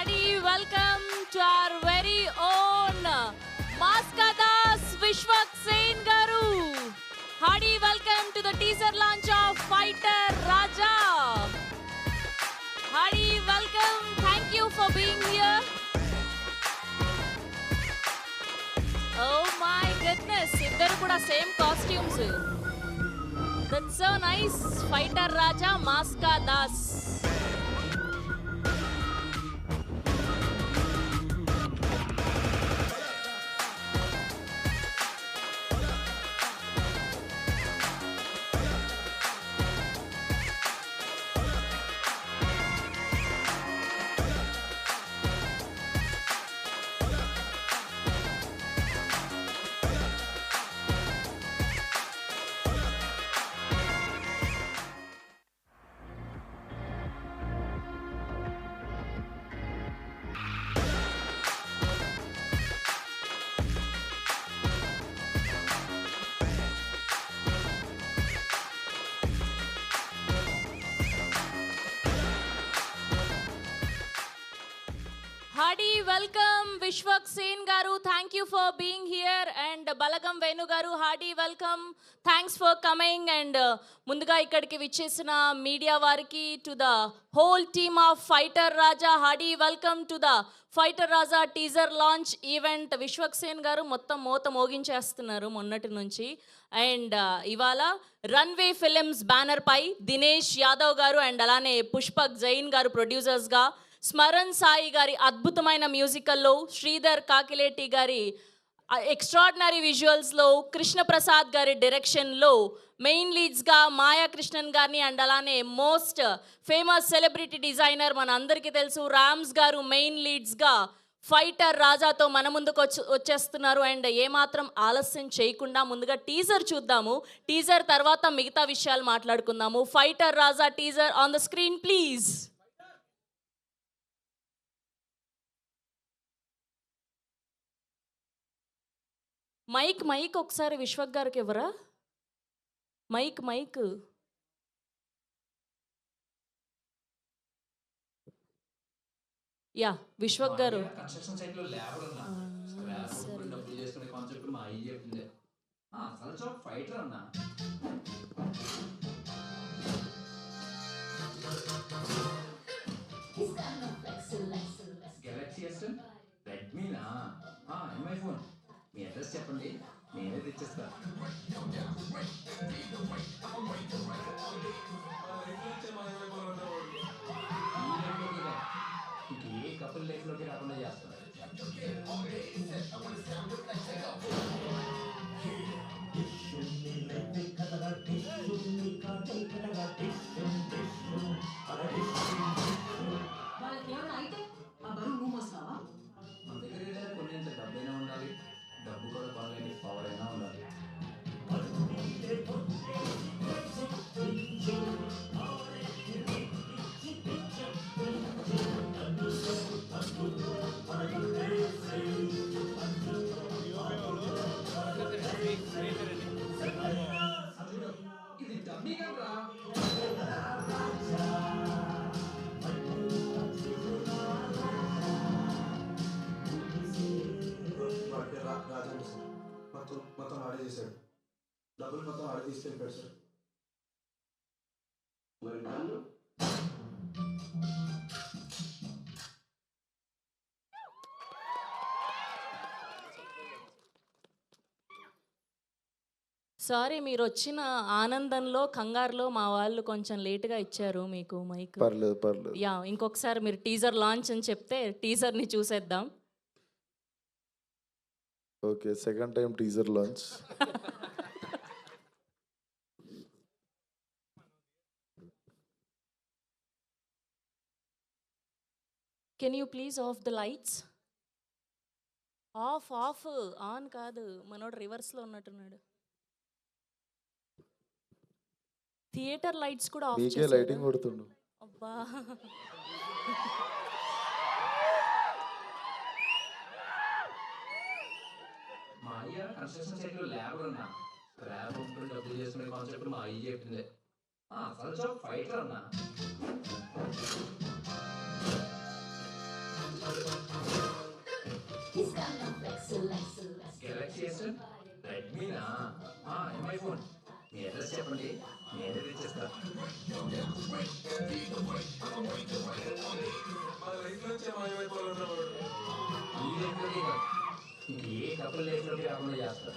Hearty welcome to our very own Maskadas Vishwak Sen Garu. Hearty welcome to the teaser launch of Fighter Raja. Hearty welcome. Thank you for being here. Oh my goodness, iddaru kuda same costumes. That's so nice. Fighter Raja, Maskadas. Hearty welcome Vishwak Sen Garu. Thank you for being here. And Balagam Venu Garu, hearty welcome. Thanks for coming. And ముందుగా ఇక్కడికి విచ్చేసిన media వారికి, to the whole team of Fighter Raja, hearty welcome to the Fighter Raja teaser launch event. Vishwak Sen Garu మొత్తం మోత మోగించేస్తున్నారు మొన్నటి నుంచి. And ఇవాళ runway Films banner పై దినేష్ యాదవ్ గారు అండ్ అలానే పుష్పక్ జైన్ గారు ప్రొడ్యూసర్స్గా, స్మరణ్ సాయి గారి అద్భుతమైన మ్యూజికల్లో, శ్రీధర్ కాకిలేటి గారి ఎక్స్ట్రాడినరీ విజువల్స్లో, కృష్ణప్రసాద్ గారి డైరెక్షన్లో మెయిన్ లీడ్స్గా మాయా కృష్ణన్ గారిని అండ్ అలానే మోస్ట్ ఫేమస్ సెలబ్రిటీ డిజైనర్ మన అందరికీ తెలుసు రామ్స్ గారు మెయిన్ లీడ్స్గా ఫైటర్ రాజాతో మన ముందుకు వచ్చేస్తున్నారు. అండ్ ఏమాత్రం ఆలస్యం చేయకుండా ముందుగా టీజర్ చూద్దాము. టీజర్ తర్వాత మిగతా విషయాలు మాట్లాడుకుందాము. Fighter Raja teaser on the screen please. Mike ఒకసారి విశ్వక్ గారికి ఇవ్వరా? మైక్ యా విశ్వక్ గారు. కన్స్ట్రక్షన్ సైట్ లో లేబర్ ఉన్నా స్క్రాప్ డబ్బులు చేసుకునే కాన్సెప్ట్ మా అయ్యి చెప్పింది. అసలు చాక్ ఫైటర్ అన్నా. గెలాక్సీ S10 రెడ్మీనా? MI phone. మీ అడ్రస్ చెప్పండి, నేనే తెచ్చిస్తా. ఏ కపుల్ లైఫ్ లోకి రాకుండా చేస్తాను. మన దగ్గర ఏదైనా కొనేంత డబ్బైనా ఉండాలి, డబ్బు కూడా కొనలేని పవర్ అయినా ఉండాలి. ఇది డబ్బీ కదరా. మొత్తం ఆడే చేశాడు. డబ్బులు మొత్తం ఆడే తీసుకెళ్ళిపోయాడు సార్. మరి నన్ను సారీ, మీరు వచ్చిన ఆనందంలో కంగారులో మా వాళ్ళు కొంచెం లేట్గా ఇచ్చారు మీకు మైక్. పర్లేదు. యా, ఇంకొకసారి మీరు టీజర్ లాంచ్ అని చెప్తే టీజర్ని చూసేద్దాం. Okay, second time teaser launch. Can you please of the lights? Of on కాదు, మనోడు రివర్స్లో ఉన్నట్టున్నాడు. థియేటర్ లైట్స్ కూడా ఆఫ్ మీకే లైటింగ్ కొడుతుండు. అబ్బా, మా అయ్య కన్స్ట్రక్షన్ సైట్ లో లేబర్ ఉన్నా స్క్రాప్ డబ్బులు చేసుకునే కాన్సెప్ట్ మా అయ్యి చెప్పింది. అసలు చాక్ ఫైటర్ అన్నా. చేస్తారు రెడ్మీనా ఎంఐ ఫోన్ మీ అడ్రస్ చెప్పండి నేనే తెచ్చేస్తా మా లైఫ్ నుంచే మాయమైపోవాలన్నా వాడు. ఈ లైఫ్లోకి కాదు ఇంక ఏ కపుల్ లైఫ్లోకి రాకుండా చేస్తా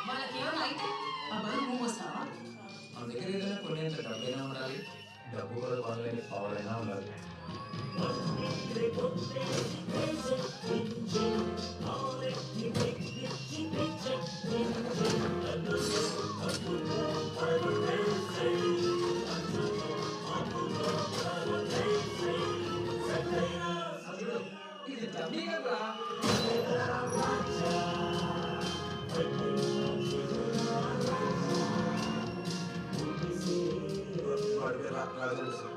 వాళ్ళకేమైనా అయితే ఆ బరువు నువ్వు వస్తావా? మన దగ్గర ఏదైనా కొనేంత డబ్బైనా ఉండాలి డబ్బు కూడా కొనలేని పవర్ ఉండాలి ఇది డబ్బీ కదా వాడి పేరు రాజేంద్ర సార్.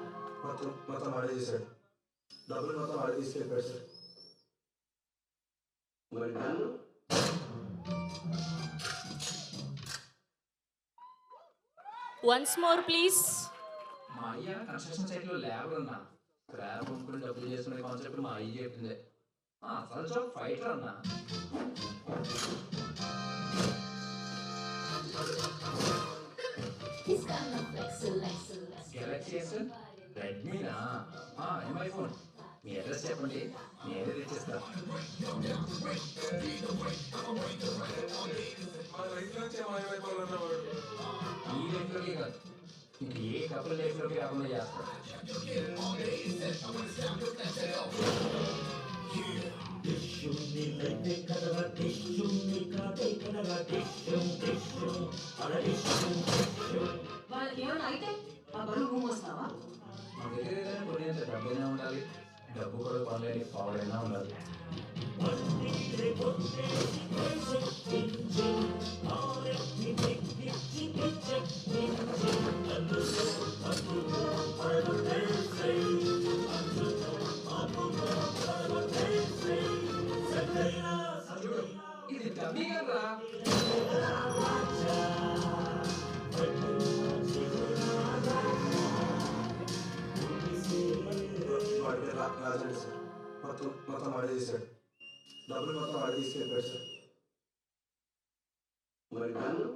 మొత్తం వాడే చేశాడు. డబ్బులు మొత్తం వాడే తీసుకెళ్ళిపోయాడు సార్. మరి నన్ను వన్స్ మోర్ ప్లీజ్. మా అయ్య కన్స్ట్రక్షన్ సైట్ లో లేబర్ ఉన్నా స్క్రాప్ కొనుక్కుని డబ్బులు చేసుకునే కాన్సెప్ట్ మా అయ్య చెప్పింది అసలు జాబ్ ఫైటర్ అన్నా గెలాక్సీ ఎస్ రెడ్మీనా ఎంఐ ఫోన్ మీ అడ్రస్ చెప్పండి నేనే తెచ్చేస్తా మా లైఫ్ నుంచే మాయమైపోవాలన్నా వాడు. ఈ లైఫ్లోకి కాదు ఇంక ఏ కపుల్ లైఫ్లోకి రాకుండా చేస్తా వాళ్ళకేమైనా అయితే ఆ బరువు నువ్వు వస్తావా? మన దగ్గర ఏదైనా కొనేంత డబ్బైనా ఉండాలి డబ్బు కూడా కొనలేని పవర్ ఉండాలి ఇది డబ్బీ కదా వాడి పేరు రాజేంద్ర సార్. మొత్తం వాడే చేశాడు. డబ్బులు మొత్తం వాడే తీసుకెళ్ళిపోయాడు సార్. మరి నన్ను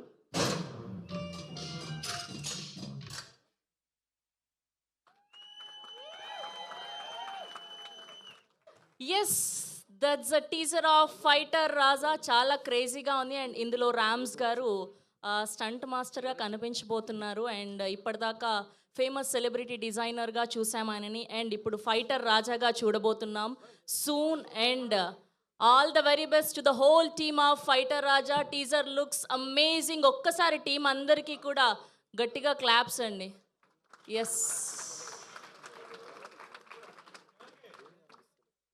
yes that's a teaser of fighter Raja. చాలా క్రేజీగా ఉంది అండ్ ఇందులో రామ్స్ గారు స్టంట్ మాస్టర్గా కనిపించబోతున్నారు అండ్ ఇప్పటిదాకా ఫేమస్ సెలబ్రిటీ డిజైనర్గా చూసాం ఆయనని అండ్ ఇప్పుడు ఫైటర్ రాజాగా చూడబోతున్నాం soon and all the very best to the whole team of fighter Raja. Teaser looks amazing. ఒక్కసారి టీం అందరికీ కూడా గట్టిగా క్లాప్స్ అండి. S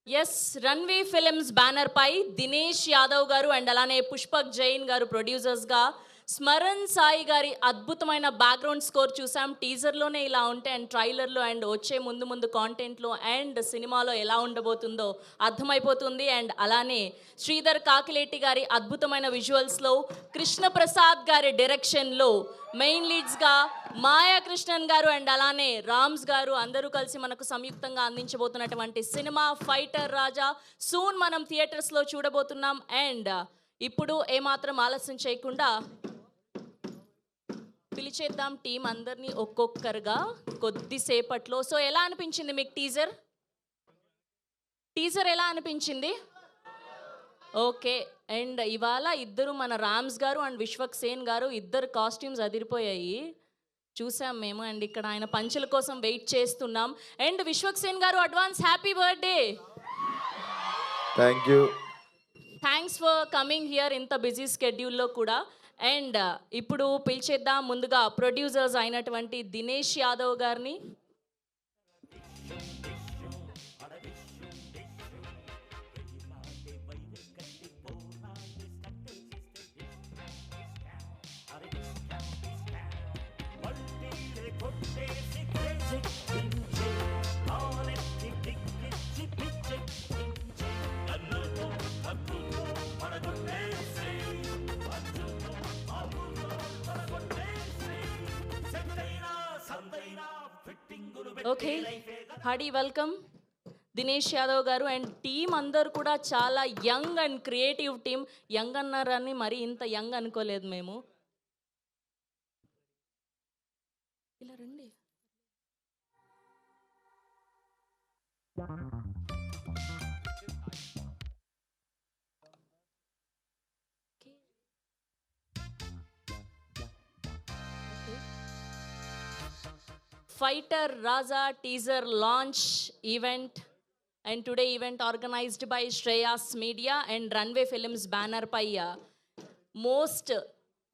S Runway Films banner పై దినేష్ యాదవ్ గారు అండ్ అలానే పుష్పక్ జైన్ గారు ప్రొడ్యూసర్స్గా స్మరణ్ సాయి గారి అద్భుతమైన బ్యాక్గ్రౌండ్ స్కోర్ చూసాం. టీజర్లోనే ఇలా ఉంటే అండ్ ట్రైలర్లో అండ్ వచ్చే ముందు కాంటెంట్లో అండ్ సినిమాలో ఎలా ఉండబోతుందో అర్థమైపోతుంది. అండ్ అలానే శ్రీధర్ కాకిలేటి గారి అద్భుతమైన విజువల్స్లో కృష్ణప్రసాద్ గారి డైరెక్షన్లో మెయిన్ లీడ్స్గా మాయా కృష్ణన్ గారు అండ్ అలానే రామ్స్ గారు అందరూ కలిసి మనకు సంయుక్తంగా అందించబోతున్నటువంటి సినిమా ఫైటర్ రాజా సూన్ మనం థియేటర్స్లో చూడబోతున్నాం. అండ్ ఇప్పుడు ఏమాత్రం ఆలస్యం చేయకుండా పిలిచేద్దాం టీం అందరినీ ఒక్కొక్కరుగా కొద్దిసేపట్లో. సో ఎలా అనిపించింది మీకు టీజర్ ఎలా అనిపించింది? ఓకే. అండ్ ఇవాళ ఇద్దరు మన రామ్స్ గారు అండ్ విశ్వక్ సేన్ గారు ఇద్దరు కాస్ట్యూమ్స్ అదిరిపోయాయి చూసాం మేము. అండ్ ఇక్కడ ఆయన పంచుల కోసం వెయిట్ చేస్తున్నాం. అండ్ విశ్వక్ సేన్ గారు advance happy birthday. Thank you. Thanks for coming here ఇంత బిజీ స్కెడ్యూల్లో కూడా. అండ్ ఇప్పుడు పిలిచేద్దాం ముందుగా ప్రొడ్యూసర్స్ అయినటువంటి దినేష్ యాదవ్ గారిని. Okay, Hardy welcome. Dinesh Yadav గారు అండ్ టీం అందరు కూడా చాలా young and creative team. Young అన్నారని మరి ఇంత యంగ్ అనుకోలేదు మేము. ఇలా రండి. Fighter Raja teaser launch event and today event organised by Shreyas media and Runway Films banner పై most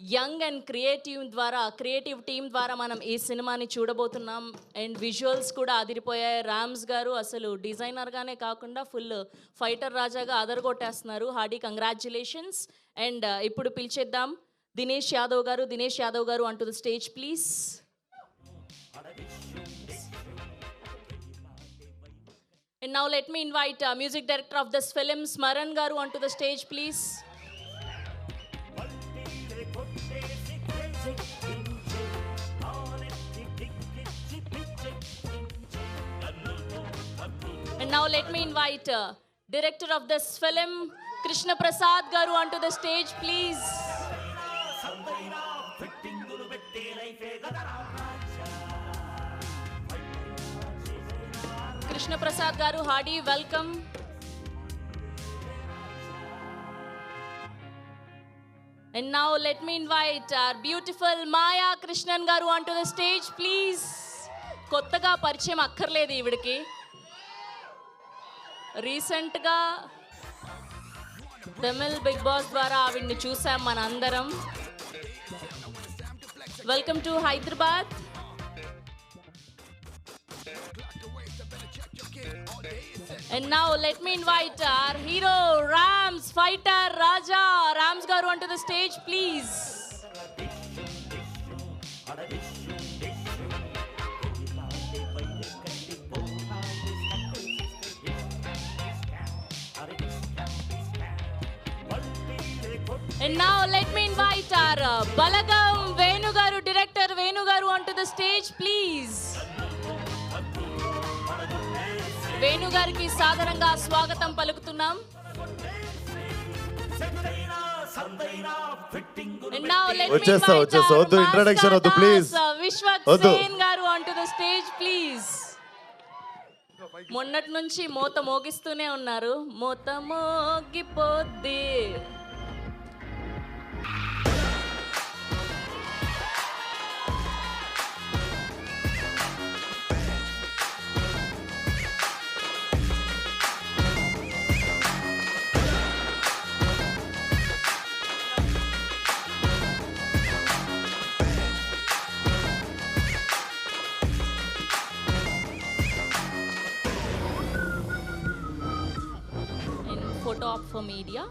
young and creative team ద్వారా మనం ఈ సినిమాని చూడబోతున్నాం. అండ్ విజువల్స్ కూడా అదిరిపోయాయి. రామ్స్ గారు అసలు డిజైనర్గానే కాకుండా ఫుల్ ఫైటర్ రాజాగా అదరగొట్టేస్తున్నారు. Hardy congratulations. అండ్ ఇప్పుడు పిలిచేద్దాం దినేష్ యాదవ్ గారు onto the stage please. And now let me invite music director of this film, Smaran Garu, onto the stage, please. And now let me invite director of this film, Krishna Prasad Garu, onto the stage, please. Krishna Prasad Garu, hearty welcome. And now let me invite our beautiful Maya Krishnan Garu onto the stage, please. కొత్తగా పరిచయం అక్కర్లేదు ఈవిడికి. రీసెంట్గా Tamil big boss ద్వారా ఆవిడ్ని చూసాం మన అందరం. Welcome to Hyderabad. And now let me invite our hero Rams, fighter Raja Rams Garu onto the stage, please. And now let me invite our Balagam Venu Garu, director Venu Garu onto the stage, please. Venu గారికి సాదరంగా స్వాగతం పలుకుతున్నాం. Introduction వద్దు please. Vishwak Sen గారు onto the stage please. మొన్నటి నుంచి మోత మోగిస్తూనే ఉన్నారు. మోత మోగిపోద్ది. Photo op for media.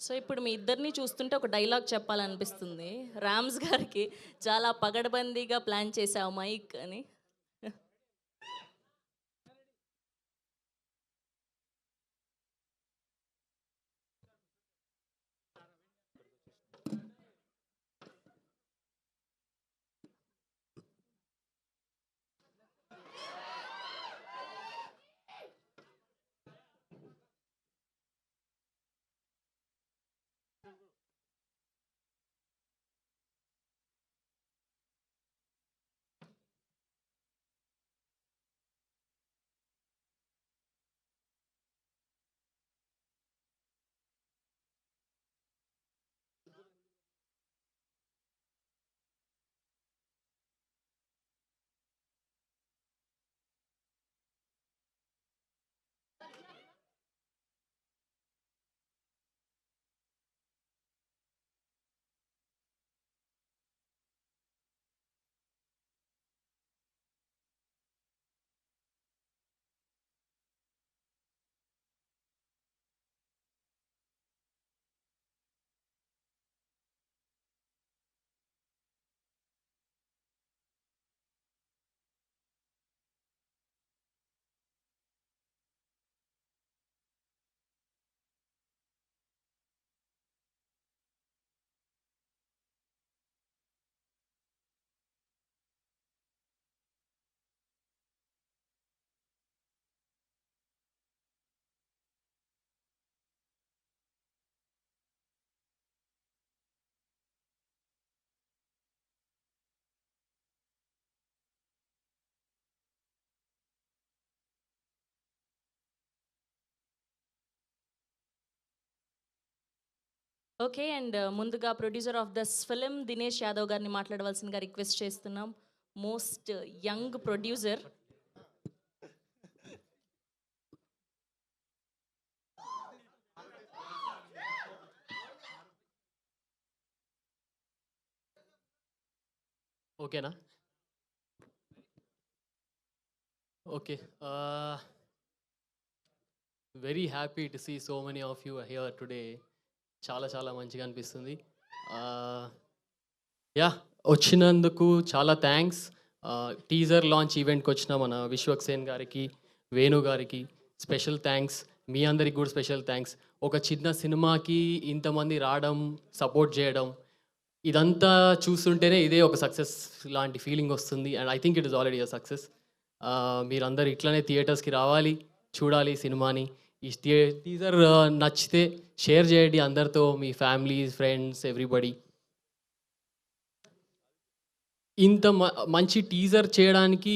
So ఇప్పుడు మీ ఇద్దరిని చూస్తుంటే ఒక డైలాగ్ చెప్పాలనిపిస్తుంది. రామ్స్ గారికి చాలా పగడబందీగా ప్లాన్ చేసావు మైక్ అని. ఓకే అండ్ ముందుగా producer of this film Dinesh Yadav గారిని మాట్లాడవలసిందిగా రిక్వెస్ట్ చేస్తున్నాం. Most young producer. ఓకేనా? Okay. Very happy to see so many of you here today. చాలా చాలా మంచిగా అనిపిస్తుంది. యా, వచ్చినందుకు చాలా థ్యాంక్స్. టీజర్ లాంచ్ ఈవెంట్కి వచ్చిన మన విశ్వక్సేన్ గారికి, వేణు గారికి స్పెషల్ థ్యాంక్స్. మీ అందరికి కూడా స్పెషల్ థ్యాంక్స్. ఒక చిన్న సినిమాకి ఇంతమంది రావడం, సపోర్ట్ చేయడం, ఇదంతా చూస్తుంటేనే ఇదే ఒక సక్సెస్ లాంటి ఫీలింగ్ వస్తుంది. And I think it is already a success. మీరందరూ ఇట్లనే థియేటర్స్కి రావాలి, చూడాలి సినిమాని. ఈ టీజర్ నచ్చితే షేర్ చేయండి అందరితో, మీ ఫ్యామిలీ, ఫ్రెండ్స్, ఎవ్రీబడి. ఇంత మంచి టీజర్ చేయడానికి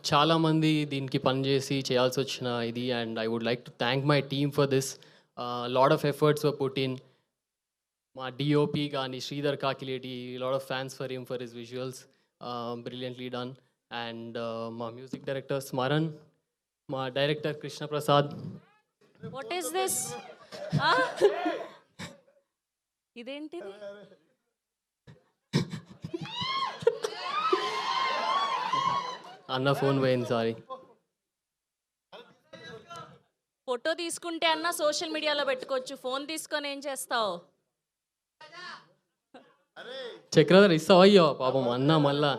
చాలామంది దీనికి పనిచేసి చేయాల్సి వచ్చిన ఇది. And I would like to thank my team for this. Lot of efforts were put in. మా డిఓపి కానీ Sridhar Kakileti, lot of fans for him for his visuals, brilliantly done. And మా మ్యూజిక్ డైరెక్టర్ స్మరణ్, మా director Krishna Prasad. What is this? ఇదేంటిది? అన్న phone పోయింది, sorry. Photo తీసుకుంటే అన్న social మీడియాలో పెట్టుకోవచ్చు, ఫోన్ తీసుకొని ఏం చేస్తావు? చక్రధర్ ఇస్తావా? అయ్యో పాపం అన్న మళ్ళా.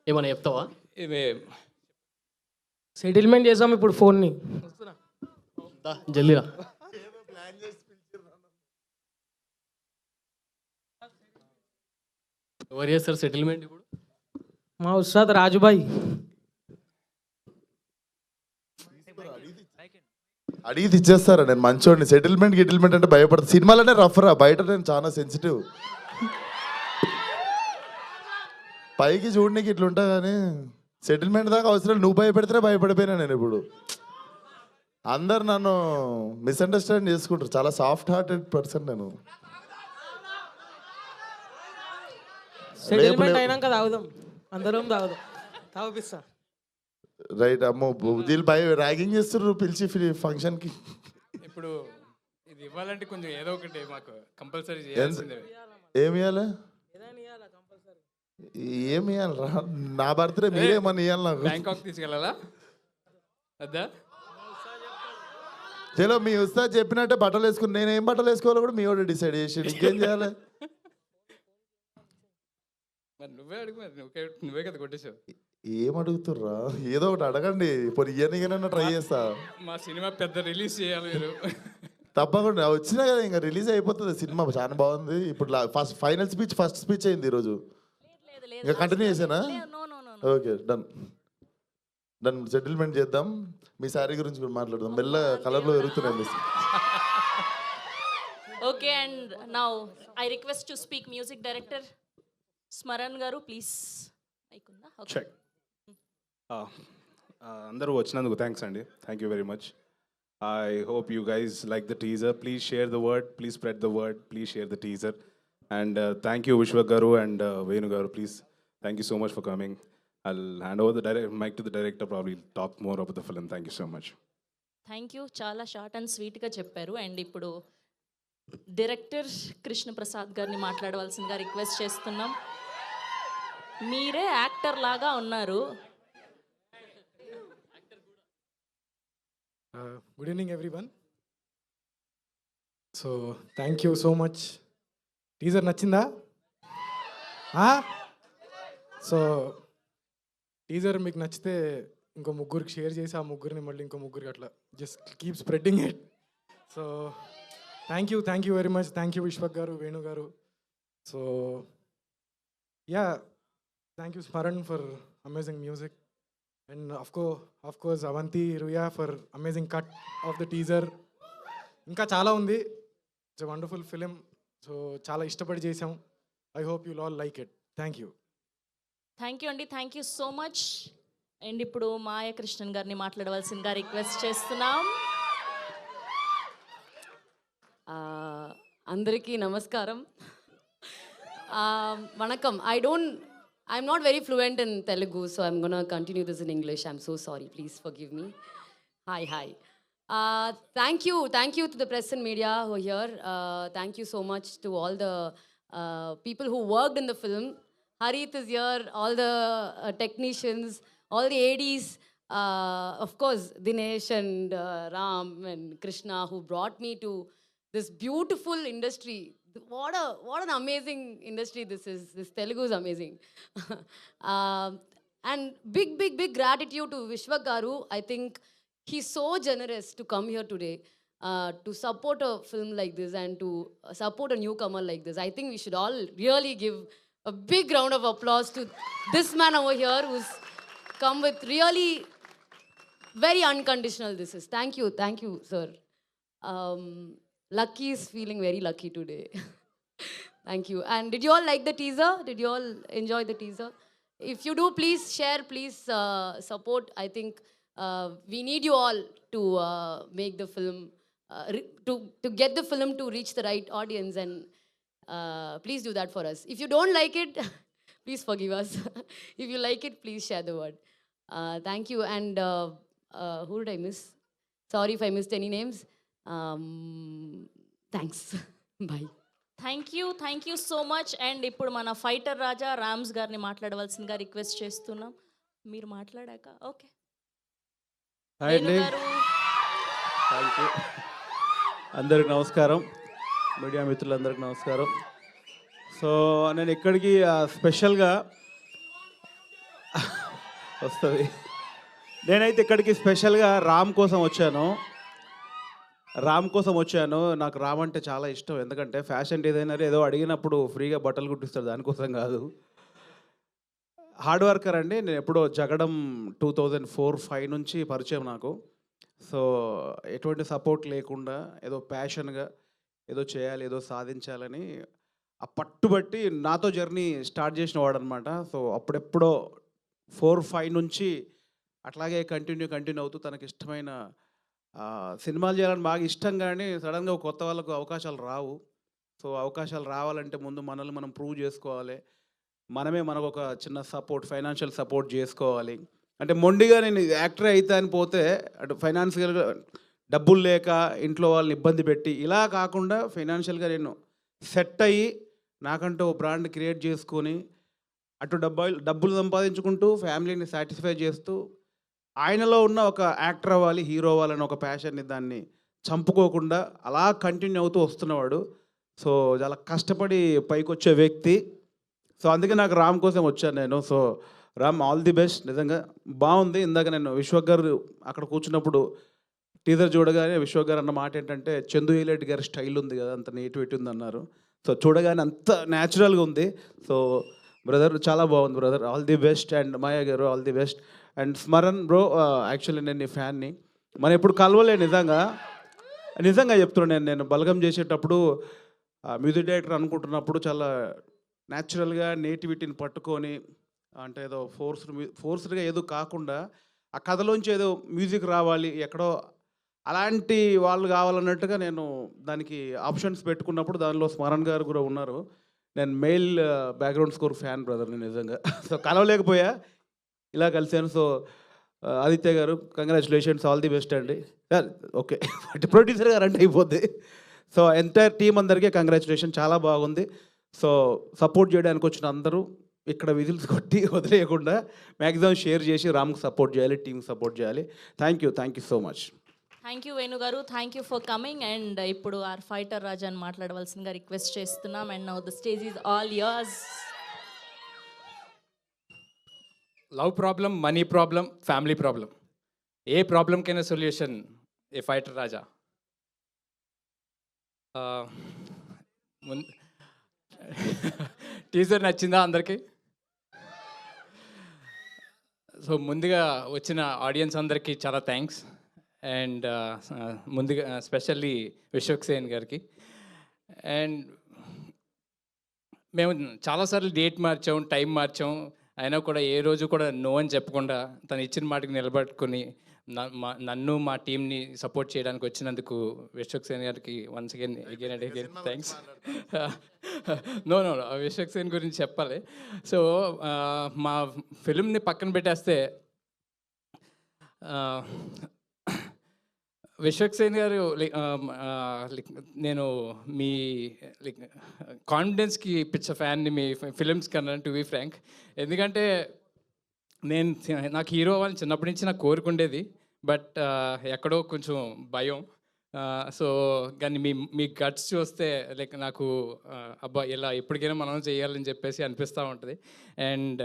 ఏమన్నా చెప్తావా? సెటిల్మెంట్ చేసాం ఇప్పుడు ఫోన్ని. జల్దీరా. ఎవరు చేస్తారు సెటిల్మెంట్ ఇప్పుడు? మా ఉస్తాద్ రాజుబాయ్. అడిగి ఇచ్చేస్తారా? నేను మంచోడిని. సెటిల్మెంట్ అంటే భయపడతా. సినిమాలోనే రఫ్ రా, బయట నేను చాలా సెన్సిటివ్. పైకి చూడడానికి ఇట్లుంటా కానీ సెటిల్మెంట్ దాకా అవసరం. నువ్వు భయపెడితేనే భయపడిపోయినా నేను ఇప్పుడు. అందరు నన్ను మిస్అండర్స్టాండ్ చేసుకుంటారు. చాలా సాఫ్ట్ హార్టెడ్ పర్సన్ నేను. సెటిల్మెంట్ అయినాక తాగుదాం, అందరం తాగుదాం, తాగిపిస్తా. రైట్. అమ్మో, వీళ్ళు ర్యాగింగ్ చేస్తున్నారు పిలిచి ఫంక్షన్కి. ఇప్పుడు ఇది ఇవ్వాలంటే కొంచెం ఏదో ఒకటి మాకు కంపల్సరీ చేయాల్సిందే. ఏమి ఇవ్వాలి? ఏమి ఇవ్వాలి రా? నా బర్త్డే మీరేమని ఇవ్వాలి నాకు? బ్యాంకాక్ తీసుకెళ్ళాలా? అద్దా చలో, మీ ఉస్తాద్ చెప్పినట్టే బట్టలు వేసుకుని నేను ఏం బట్టలు వేసుకోవాలో కూడా మీ వాడు డిసైడ్ చేసి ఇంకేం చేయాలి? మరి నువ్వే అడుగు, మరి నువ్వే కదా కొట్టేసావు. ఏం అడుగుతుర్రా? ఏదో ఒకటి అడగండి. ఇప్పుడు ఇయర్నైనా ట్రై చేస్తా. మా సినిమా పెద్ద రిలీజ్ చేయాలి మీరు. తప్పకుండా వచ్చినా కదా, ఇంకా రిలీజ్ అయిపోతుంది సినిమా. చాలా బాగుంది. ఇప్పుడు ఫస్ట్ స్పీచ్ అయింది ఈరోజు. ఇంకా కంటిన్యూ చేసానా? Okay, done. సెటిల్మెంట్ చేద్దాం. మీ శారీ గురించి కూడా మాట్లాడదాం. మెల్ల కలర్లో ఎరుగుతున్నాయి. Okay and now I request to speak music director Smaran గారు, ప్లీజ్. చెక్. అందరూ వచ్చినందుకు థ్యాంక్స్ అండి. Thank you very much. I hope you guys like the teaser. Please share the word, please spread the word, please share the teaser. And thank you Vishwak గారు and Venu గారు. Please, thank you so much for coming. I'll hand over the mic to the director, probably talk more about the film. Thank you so much. Thank you. చాలా short and స్వీట్గా చెప్పారు. And ఇప్పుడు director Krishna Prasad గారిని మాట్లాడవలసిందిగా request చేస్తున్నాం. మీరే actor లాగా ఉన్నారు. Good evening everyone. So thank you so much. Teaser నచ్చిందా? సో టీజర్ మీకు నచ్చితే ఇంకో ముగ్గురికి షేర్ చేసి ఆ ముగ్గురిని మళ్ళీ ఇంకో ముగ్గురికి అట్లా just keep spreading it. So thank you very much. Thank you Vishwak garu, Venu garu. So yeah, thank you Smaran for amazing music. And of course Avanthi, Ruya for amazing cut of the teaser. ఇంకా చాలా ఉంది. It's a wonderful film. So చాలా ఇష్టపడి చేసాం. I hope you'll all like it. Thank you. Thank you అండి, thank you so much. And ఇప్పుడు మాయ కృష్ణన్ గారిని మాట్లాడవలసిందిగా రిక్వెస్ట్ చేస్తున్నాం. అందరికీ నమస్కారం. వణకం. I'm not very fluent in Telugu, so I'm gonna continue this in English. I'm so sorry. Please forgive me. Hi. Thank you to the press and media who are here. Thank you so much to all the people who worked in the film. Harith is here, all the technicians, all the ADs, of course, Dinesh and Ram and Krishna, who brought me to this beautiful industry. What an amazing industry this is. This Telugu is amazing. And big gratitude to Vishwak Garu. I think he's so generous to come here today to support a film like this and to support a newcomer like this. I think we should all really give a big round of applause to this man over here who's come with really very unconditional this is. Thank you, sir. Lucky is feeling very lucky today. Thank you. And did you all like the teaser? Did you all enjoy the teaser? If you do, please share, please support. I think we need you all to make the film, to get the film to reach the right audience, and please do that for us. If you don't like it, please forgive us. If you like it, please share the word. Thank you. And who did I miss? Sorry if I missed any names. Thanks. Bye. Thank you so much. And ఇప్పుడు మన fighter రాజా రామ్స్ గారిని మాట్లాడవలసిందిగా request చేస్తున్నాం. మీరు మాట్లాడాక okay. Hi అండి, thank you. అందరికి నమస్కారం, మీడియా మిత్రులందరికీ నమస్కారం. సో నేను ఇక్కడికి స్పెషల్గా వస్తుంది. నేనైతే ఇక్కడికి స్పెషల్గా రామ్ కోసం వచ్చాను. నాకు రామ్ అంటే చాలా ఇష్టం. ఎందుకంటే ఫ్యాషన్ డిజైనర్ ఏదో అడిగినప్పుడు ఫ్రీగా బట్టలు కుట్టిస్తాడు, దానికోసం కాదు. హార్డ్ వర్కర్ అండి. నేను ఎప్పుడో జగడం 2004-05 నుంచి పరిచయం నాకు. సో ఎటువంటి సపోర్ట్ లేకుండా ఏదో ప్యాషన్గా ఏదో చేయాలి, ఏదో సాధించాలని ఆ పట్టుబట్టి నాతో జర్నీ స్టార్ట్ చేసిన వాడు అనమాట. సో అప్పుడెప్పుడో 4-5 నుంచి అట్లాగే కంటిన్యూ అవుతూ తనకి ఇష్టమైన సినిమాలు చేయాలని బాగా ఇష్టం, కానీ సడన్గా కొత్త వాళ్ళకు అవకాశాలు రావు. సో అవకాశాలు రావాలంటే ముందు మనల్ని మనం ప్రూవ్ చేసుకోవాలి. మనమే మనకు ఒక చిన్న సపోర్ట్, ఫైనాన్షియల్ సపోర్ట్ చేసుకోవాలి. అంటే మొండిగా నేను యాక్టర్ అయితే అని పోతే అటు ఫైనాన్షియల్గా డబ్బులు లేక ఇంట్లో వాళ్ళని ఇబ్బంది పెట్టి ఇలా కాకుండా ఫైనాన్షియల్గా నేను సెట్ అయ్యి నాకంటూ ఓ బ్రాండ్ క్రియేట్ చేసుకొని అటు డబ్బులు సంపాదించుకుంటూ ఫ్యామిలీని సాటిస్ఫై చేస్తూ ఆయనలో ఉన్న ఒక యాక్టర్ అవ్వాలి, హీరో అవ్వాలని ఒక ప్యాషన్ని దాన్ని చంపుకోకుండా అలా కంటిన్యూ అవుతూ వస్తున్నవాడు. సో చాలా కష్టపడి పైకి వచ్చే వ్యక్తి. సో అందుకే నాకు రామ్ కోసం వచ్చాను నేను. So Ram, all the best. నిజంగా బాగుంది. ఇందాక నేను విశ్వక్ గారు అక్కడ కూర్చున్నప్పుడు టీజర్ చూడగానే విశ్వక్ గారు అన్న మాట ఏంటంటే చందు ఏలేటి గారి స్టైల్ ఉంది కదా, అంత నేటివిటీ ఉంది అన్నారు. సో చూడగానే అంత న్యాచురల్గా ఉంది. సో బ్రదర్ చాలా బాగుంది brother, all the best. And Maya గారు all the best. And Smaran bro, actually నేను నీ ఫ్యాన్ని, మనం ఎప్పుడు కలవలే. నిజంగా చెప్తున్నాను. నేను బలగం చేసేటప్పుడు మ్యూజిక్ డైరెక్టర్ అనుకుంటున్నప్పుడు చాలా న్యాచురల్గా నేటివిటీని పట్టుకొని, అంటే ఏదో ఫోర్స్డ్గా ఏదో కాకుండా ఆ కథలోంచి ఏదో మ్యూజిక్ రావాలి, ఎక్కడో అలాంటి వాళ్ళు కావాలన్నట్టుగా నేను దానికి ఆప్షన్స్ పెట్టుకున్నప్పుడు దానిలో స్మరణ్ గారు కూడా ఉన్నారు. నేను mail background score fan brother నేను నిజంగా. సో కలవలేకపోయా, ఇలా కలిశాను. సో ఆదిత్య గారు కంగ్రాచులేషన్స్, ఆల్ ది బెస్ట్ అండి. ఓకే, ప్రొడ్యూసర్ గారు అంటే అయిపోద్ది. సో ఎంటైర్ టీం అందరికీ కంగ్రాచులేషన్, చాలా బాగుంది. సో సపోర్ట్ చేయడానికి వచ్చిన అందరూ ఇక్కడ విజిల్స్ కొట్టి వదిలేయకుండా మ్యాక్సిమం షేర్ చేసి రామ్కి సపోర్ట్ చేయాలి, టీమ్కి సపోర్ట్ చేయాలి. Thank you so much. Thank you Venu గారు, thank you for coming. And ఇప్పుడు ఆర్ ఫైటర్ రాజాని మాట్లాడవలసిందిగా రిక్వెస్ట్ చేస్తున్నాం. And now the stage is all yours. Love problem, money problem, family problem, a ప్రాబ్లంకైనా solution a fighter Raja. Teaser నచ్చిందా అందరికీ? So ముందుగా వచ్చిన ఆడియన్స్ అందరికీ చాలా థ్యాంక్స్. అండ్ ముందుగా స్పెషల్లీ విశ్వక్ సేన్ గారికి. అండ్ మేము చాలాసార్లు డేట్ మార్చాం, టైం మార్చాం. అయినా కూడా ఏ రోజు కూడా నో అని చెప్పకుండా తను ఇచ్చిన మాటకి నిలబెట్టుకొని నన్ను మా టీంని సపోర్ట్ చేయడానికి వచ్చినందుకు విశ్వక్ సేన్ గారికి once again and again thanks. No Vishwak Sen గురించి చెప్పాలి. సో మా ఫిల్మ్ని పక్కన పెట్టేస్తే విశ్వక్ సేన్ గారు నేను మీ కాన్ఫిడెన్స్కి పిచ్చ ఫ్యాన్ని మీ ఫిలిమ్స్ కన్నా, టు బీ ఫ్రాంక్. ఎందుకంటే నాకు హీరో అవ్వాలని చిన్నప్పటి నుంచి నాకు కోరుకుండేది. బట్ ఎక్కడో కొంచెం భయం. సో కానీ మీ గట్స్ చూస్తే నాకు అబ్బా ఇలా ఎప్పటికైనా మనం చేయాలని చెప్పేసి అనిపిస్తూ ఉంటుంది. అండ్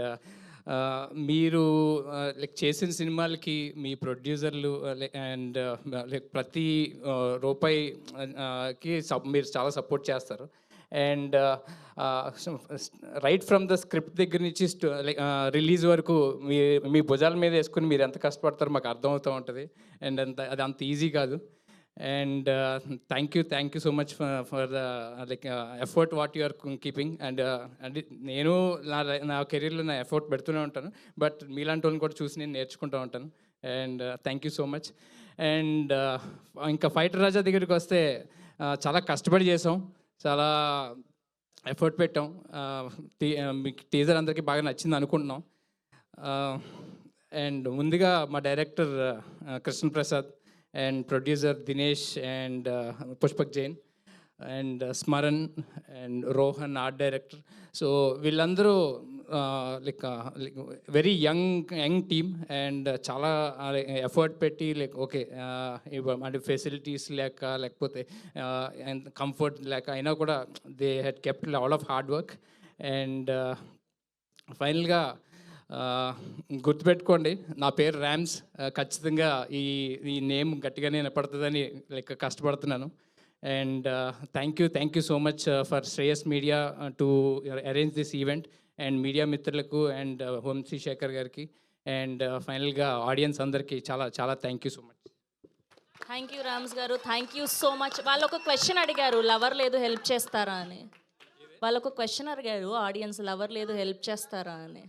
మీరు చేసిన సినిమాలకి మీ ప్రొడ్యూసర్లు అండ్ ప్రతి రూపాయికి మీరు చాలా సపోర్ట్ చేస్తారు. And right from the script దగ్గర నుంచి రిలీజ్ వరకు మీ భుజాల మీద వేసుకుని మీరు ఎంత కష్టపడతారో మాకు అర్థమవుతూ ఉంటుంది. అండ్ అది అంత ఈజీ కాదు. And thank you so much for the effort what you are keeping. And నేను నా కెరీర్లో నా ఎఫర్ట్ పెడుతూనే ఉంటాను. బట్ మీలాంటి వాళ్ళని కూడా చూసి నేను నేర్చుకుంటూ ఉంటాను. And thank you so much. And ఇంకా ఫైటర్ రాజా దగ్గరికి వస్తే చాలా కష్టపడి చేసాం, చాలా ఎఫర్ట్ పెట్టాం. మీకు టీజర్ అందరికీ బాగా నచ్చింది అనుకుంటున్నాం. అండ్ ముందుగా మా director Krishna Prasad and producer Dinesh and Pushpak Jain and Smaran and Rohan art director. So వీళ్ళందరూ వెరీ యంగ్ టీమ్. అండ్ చాలా ఎఫర్ట్ పెట్టి ఓకే అంటే ఫెసిలిటీస్ లేకపోతే కంఫర్ట్ లేక అయినా కూడా they had kept lot of hard work. And ఫైనల్గా గుర్తుపెట్టుకోండి, నా పేరు ర్యామ్స్. ఖచ్చితంగా ఈ నేమ్ గట్టిగానే వినపడుతుందని కష్టపడుతున్నాను. And thank you so much for Shreyas media to arrange this event. And media మిత్రులకు అండ్ వంశీ శేఖర్ గారికి అండ్ ఫైనల్గా ఆడియన్స్ అందరికీ చాలా thank you so much. Thank you Rams గారు, థ్యాంక్ యూ సో మచ్. వాళ్ళు ఒక క్వశ్చన్ అడిగారు, లవర్ లేదు హెల్ప్ చేస్తారా అని. వాళ్ళు ఒక క్వశ్చన్ అడిగారు ఆడియన్స్, లవర్ లేదు హెల్ప్ చేస్తారా అని.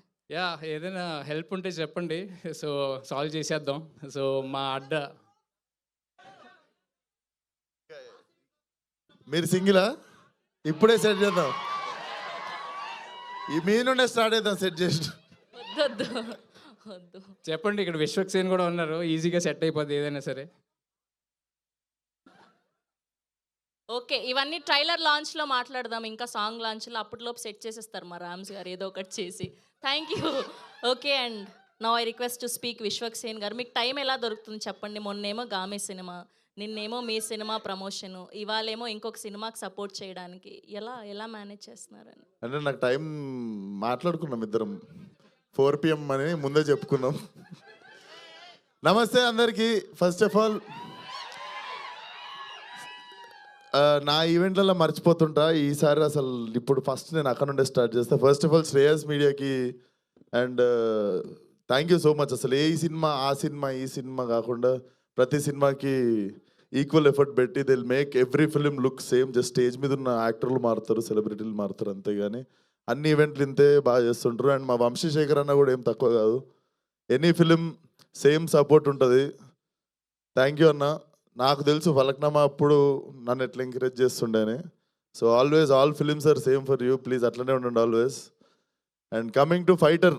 ఏదైనా హెల్ప్ ఉంటే చెప్పండి, సో సాల్వ్ చేసేద్దాం. సో మా అడ్డ మీరు సింగిలా? ఇప్పుడే సెట్ చేద్దాం, ఈ మీ నుండే స్టార్ట్ చేద్దాం సెట్ చేసి. వద్దు చెప్పండి, ఇక్కడ విశ్వక్ సేన్ కూడా ఉన్నారు, ఈజీగా సెట్ అయిపోద్ది ఏదైనా సరే. ఓకే, ఇవన్నీ ట్రైలర్ లాంచ్లో మాట్లాడదాం, ఇంకా సాంగ్ లాంచ్లో అప్పటిలోపు సెట్ చేసేస్తారు మా రామ్స్ గారు ఏదో ఒకటి చేసి. Thank you. Okay, and now I request to speak Vishwak Sen గారు. మీకు టైం ఎలా దొరుకుతుంది చెప్పండి? మొన్నేమో గామే సినిమా, నిన్నేమో మీ సినిమా ప్రమోషను, ఇవాళేమో ఇంకొక సినిమాకి సపోర్ట్ చేయడానికి ఎలా మేనేజ్ చేస్తున్నారని. అంటే నాకు టైం మాట్లాడుకున్నాం ఇద్దరం 4 PM అని ముందే చెప్పుకున్నాం. నమస్తే అందరికీ. ఫస్ట్ ఆఫ్ ఆల్ నా ఈవెంట్లలో మర్చిపోతుంటా, ఈసారి అసలు ఇప్పుడు ఫస్ట్ నేను అక్కడ నుండే స్టార్ట్ చేస్తాను. ఫస్ట్ ఆఫ్ ఆల్ శ్రేయస్ మీడియాకి and thank you so much. అసలు ఏ సినిమా ఆ సినిమా ఈ సినిమా కాకుండా ప్రతి సినిమాకి ఈక్వల్ ఎఫర్ట్ పెట్టి దిల్ make every film look same. Just stage మీద ఉన్న యాక్టర్లు మారుతారు, సెలబ్రిటీలు మారుతారు, అంతేగాని అన్ని ఈవెంట్లు ఇంతే బాగా చేస్తుంటారు. అండ్ మా వంశీశేఖర్ అన్న కూడా ఏం తక్కువ కాదు, ఎనీ ఫిలిం సేమ్ సపోర్ట్ ఉంటుంది. థ్యాంక్ యూ అన్న. నాకు తెలుసు ఫలక్నామా అప్పుడు నన్ను ఎట్లా ఎంకరేజ్ చేస్తుండేని. So always all films are same for you, please అట్లనే ఉండండి always. And coming to fighter,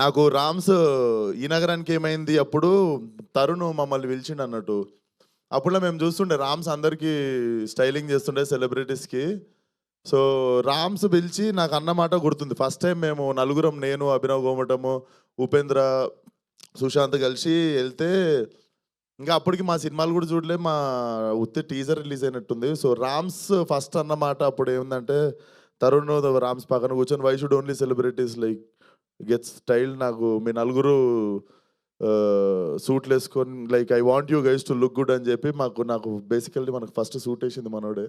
నాకు రామ్స్ ఈ నగరానికి ఏమైంది అప్పుడు తరుణ్ మమ్మల్ని పిలిచిండు అన్నట్టు. అప్పుడు మేము చూస్తుండే రామ్స్ అందరికీ స్టైలింగ్ చేస్తుండే సెలబ్రిటీస్కి. సో రామ్స్ పిలిచి నాకు అన్నమాట గుర్తుంది. ఫస్ట్ టైం మేము నలుగురం, నేను, అభినవ్ గోమటము, ఉపేంద్ర, సుశాంత్ కలిసి వెళ్తే ఇంకా అప్పటికి మా సినిమాలు కూడా చూడలే, మా ఉత్తే టీజర్ రిలీజ్ అయినట్టుంది. సో రామ్స్ ఫస్ట్ అన్నమాట అప్పుడు ఏముందంటే, తరుణ్ రామ్స్ పక్కన కూర్చొని why should only celebrities like get style, నాకు మీ నలుగురు సూట్లు వేసుకొని like I want you guys to look good అని చెప్పి నాకు బేసికల్లీ మనకు ఫస్ట్ సూట్ వేసింది మనోడే.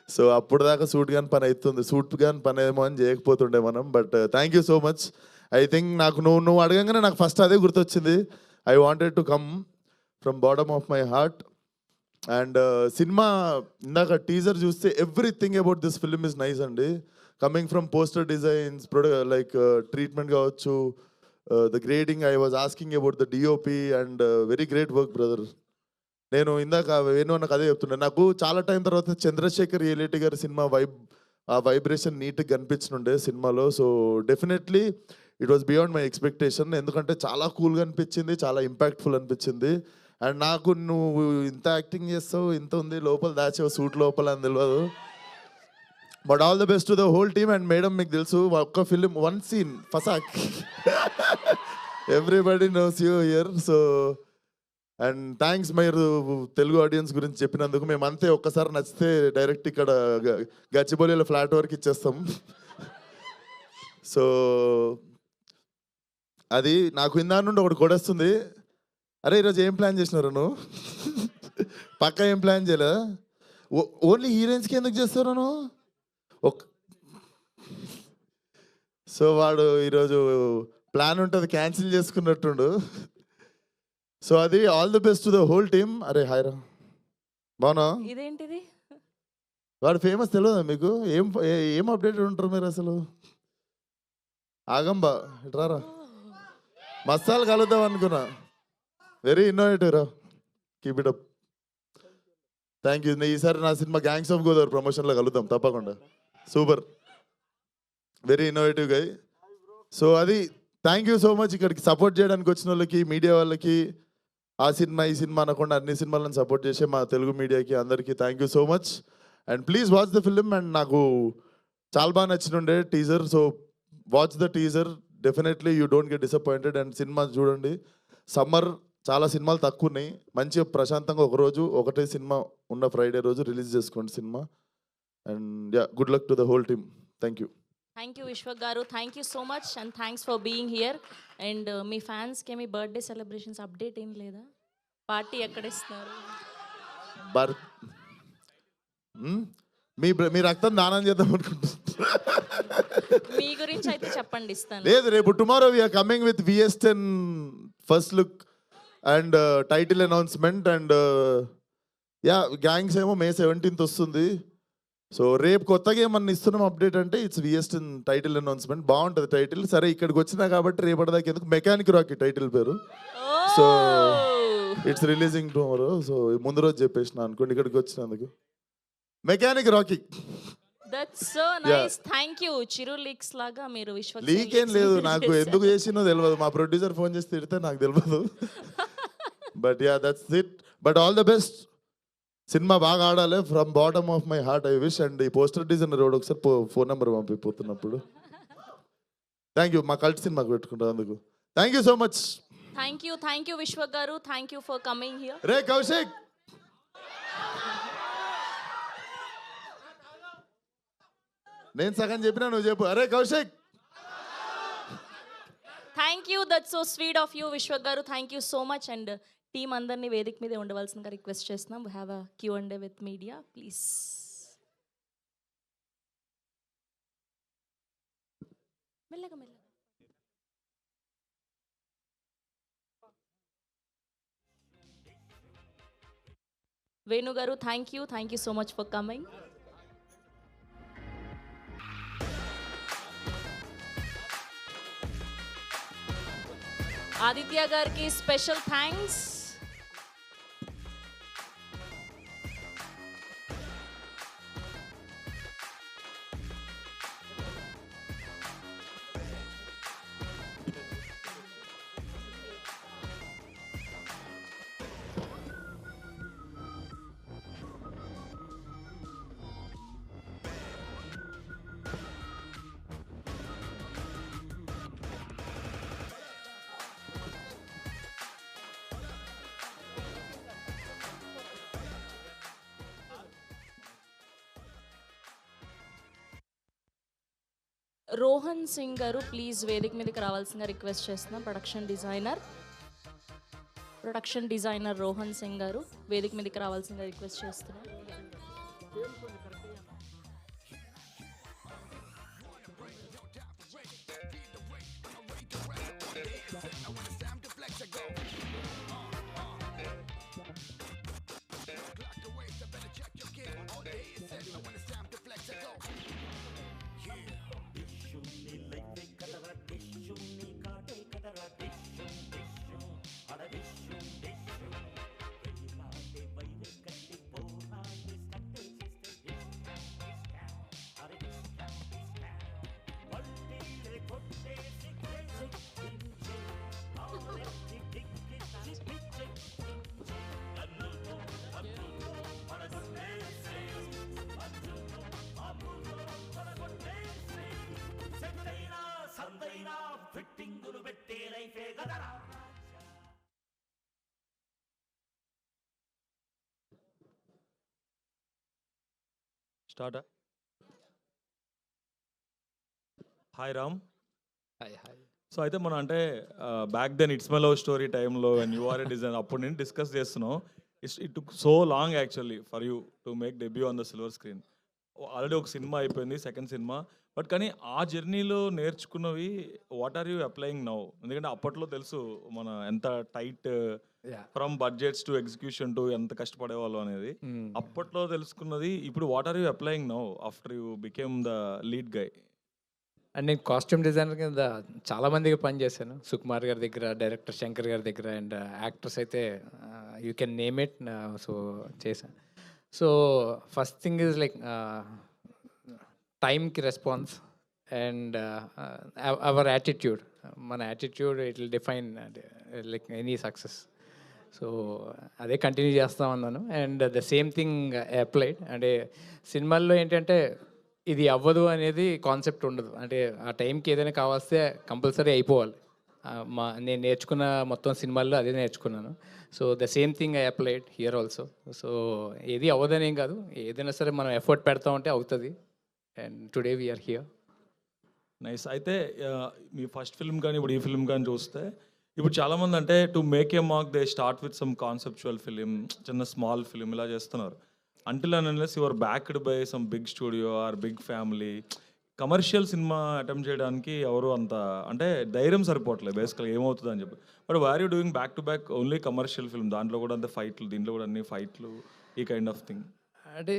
సో అప్పుడు దాకా సూట్ కానీ పని అవుతుంది, సూట్ కానీ పని ఏమో అని చేయకపోతుండే మనం. But thank you so much. I think నాకు నువ్వు అడగంగానే నాకు ఫస్ట్ అదే గుర్తొచ్చింది. I wanted to come from bottom of my heart. And cinema ఇందాక టీజర్ చూస్తే everything about this film is nice అండి. Coming from poster designs, like treatment కావచ్చు, the grading. I was asking about the DOP and very great work brother. నేను ఇందాక వేణు అన్నకు అదే చెప్తున్నా, నాకు చాలా టైం తర్వాత చంద్రశేఖర్ యేలేటి గారి సినిమా ఆ వైబ్రేషన్ నీట్గా కనిపించుండే సినిమాలో. So definitely it was beyond my expectation. ఎందుకంటే చాలా కూల్గా అనిపించింది, చాలా ఇంపాక్ట్ఫుల్ అనిపించింది. అండ్ నాకు నువ్వు ఇంత యాక్టింగ్ చేస్తావు, ఇంత ఉంది లోపల దాచావు సూట్ లోపల అని తెలియదు. But all the best to the whole team. And madam మీకు తెలుసు, ఒక్క ఫిలిం వన్ సీన్ ఫసాక్ everybody knows you here. So and thanks మీరు తెలుగు ఆడియన్స్ గురించి చెప్పినందుకు. మేము అంతే, ఒక్కసారి నచ్చితే డైరెక్ట్ ఇక్కడ గచ్చిబౌలిలో ఫ్లాట్ వరకు ఇచ్చేస్తాం. సో అది నాకు ఇందా నుండి ఒకటి కొడేస్తుంది. అరే ఈరోజు ఏం ప్లాన్ చేసినారు నువ్వు? పక్క ఏం ప్లాన్ చేయలే? ఓన్లీ హీరోయిన్స్కి ఎందుకు చేస్తారు నువ్వు? సో వాడు ఈరోజు ప్లాన్ ఉంటుంది క్యాన్సిల్ చేసుకున్నట్టుండు. సో అది all the best to the whole team. అరే హాయ్ రా, బాగున్నా? ఇదేంటిది? వాడు ఫేమస్ తెలియదా మీకు? ఏం అప్డేట్ ఉంటారు మీరు అసలు? ఆగంబా ఇట్రారా, మసాలు కలుద్దాం అనుకున్నా. వెరీ ఇన్నోవేటివ్ రా, keep it up. Thank you. ఈసారి నా సినిమా గ్యాంగ్స్ ఆఫ్ గోదావరి ప్రమోషన్లో కలుద్దాం తప్పకుండా. సూపర్, వెరీ ఇన్నోవేటివ్ గై. సో అది థ్యాంక్ యూ సో మచ్ ఇక్కడికి సపోర్ట్ చేయడానికి వచ్చిన వాళ్ళకి, మీడియా వాళ్ళకి, ఆ సినిమా ఈ సినిమా అనకుండా అన్ని సినిమాలను సపోర్ట్ చేసే మా తెలుగు మీడియాకి అందరికీ thank you so much. And please watch the film. And నాకు చాలా బాగా నచ్చినుండే teaser. So watch the teaser, definitely you don't get disappointed. And cinema చూడండి. సమ్మర్ చాలా సినిమాలు తక్కువ ఉన్నాయి, మంచిగా ప్రశాంతంగా ఒకరోజు ఒకటే సినిమా ఉన్న ఫ్రైడే రోజు రిలీజ్ చేసుకోండి cinema. And yeah, good luck to the whole team. Thank you. Thank you Vishwak గారు, thank you so much and thanks for being here. And మీ ఫ్యాన్స్కి మీ బర్త్డే సెలబ్రేషన్స్ అప్డేట్ ఏం లేదా? పార్టీ ఎక్కడ ఇస్తున్నారు? మీ రక్తం దానం చేద్దాం అనుకుంటున్నాను. మీ గురించి అయితే చెప్పండి, ఇస్తాను. లేదు, రేపు tomorrow we're coming with VS10 first look and title announcement. And yeah, gangs ఏమో May 17th వస్తుంది. సో రేపు కొత్తగా ఏమన్నా ఇస్తున్నాం అప్డేట్ అంటే ఇట్స్ VS10 టైటిల్ అనౌన్స్మెంట్. బాగుంటుంది టైటిల్. సరే ఇక్కడికి వచ్చినా కాబట్టి రేపటిదాకా ఎందుకు, మెకానిక్ రాకీ టైటిల్ పేరు. So it's releasing tomorrow. So ముందు రోజు చెప్పేసిన అనుకోండి ఇక్కడికి వచ్చినందుకు. Mechanic Rocky. That's so nice. Thank you. Chiru leaks లాగా మీరు విశ్వక్ లీక్ ఏం లేదు, నాకు ఎందుకు చేసినో తెలియదు. మా ప్రొడ్యూసర్ ఫోన్ చేసి తిడితే నాకు తెలియదు. But yeah, that's it. But all the best. Cinema బాగా ఆడాలి from bottom of my heart I wish. And ఈ పోస్టర్ డిజైనర్ రోడ్ ఒకసారి ఫోన్ నెంబర్ పంపిపోతున్నప్పుడు. Thank you. మా కల్ట్ సినిమాకి పెట్టుకుంటాం అందుకు. Thank you so much. Thank you Vishwak గారు, thank you for coming here. రే కౌశిక్, నేను సగం చెప్పినా నువ్వు చెప్పు. అరే Kaushik. Thank you, that's so sweet of you Vishwak గారు, thank you so much. And team అందరినీ వేదిక మీదే ఉండవలసిందిగా రిక్వెస్ట్ చేస్తున్నాం. We have a Q&A with media please. మెల్లగా మెల్లగా. వేణు గారు, thank you so much for coming. Aditya గారికి స్పెషల్ థ్యాంక్స్. రోహన్ సింగ్ గారు ప్లీజ్ వేదిక మీదకి రావాల్సిందిగా రిక్వెస్ట్ చేస్తున్నాం. ప్రొడక్షన్ డిజైనర్ రోహన్ సింగ్ గారు వేదిక మీదకి రావాల్సిందిగా రిక్వెస్ట్ చేస్తున్నాం. Start. Hi Ram. Hi hi. So అయితే మనం అంటే back then it's my love story టైంలో and you are a design అప్పుడు నేను డిస్కస్ చేస్తున్నాం. It took so long actually for you to make debut on the silver screen. Already ఒక cinema అయిపోయింది, second cinema. But కానీ ఆ జర్నీలో నేర్చుకున్నవి what are you applying now? ఎందుకంటే అప్పట్లో తెలుసు మన ఎంత tight from budgets to execution to ఎంత కష్టపడేవాళ్ళు అనేది. అప్పట్లో తెలుసుకున్నది ఇప్పుడు what are you applying now after you became the lead guy? And నేను కాస్ట్యూమ్ డిజైనర్ కింద చాలా మందికి పనిచేశాను. సుకుమార్ గారి దగ్గర, డైరెక్టర్ శంకర్ గారి దగ్గర, అండ్ యాక్టర్స్ అయితే you can name it. So చేశాను. So first thing is like టైంకి రెస్పాన్స్ అండ్ అవర్ యాటిట్యూడ్. మన attitude it will define like any success. So అదే కంటిన్యూ చేస్తూ ఉన్నాను. And the same thing applied. అంటే సినిమాల్లో ఏంటంటే ఇది అవ్వదు అనేది కాన్సెప్ట్ ఉండదు. అంటే ఆ టైంకి ఏదైనా కావాల్స్తే కంపల్సరీ అయిపోవాలి. నేను నేర్చుకున్న మొత్తం సినిమాల్లో అదే నేర్చుకున్నాను. So the same thing I applied here also. So ఏది అవ్వదని ఏం కాదు, ఏదైనా సరే మనం ఎఫర్ట్ పెడతా ఉంటే అవుతుంది. And today we're here. Nice. అయితే మీ ఫస్ట్ ఫిల్మ్ కానీ ఇప్పుడు ఈ ఫిల్మ్ కానీ చూస్తే ఇప్పుడు చాలామంది అంటే to make a mark they start with some conceptual film, చిన్న స్మాల్ ఫిలిం ఇలా చేస్తున్నారు. Until and unless your backed by some big studio or big family, commercial సినిమా అటెంప్ట్ చేయడానికి ఎవరు అంత అంటే ధైర్యం సరిపోవట్లేదు బేసికల్గా ఏమవుతుంది అని చెప్పి. But war you doing back to back only commercial film, దాంట్లో కూడా అంతే ఫైట్లు, దీంట్లో కూడా అన్ని ఫైట్లు, ఈ కైండ్ ఆఫ్ థింగ్? అంటే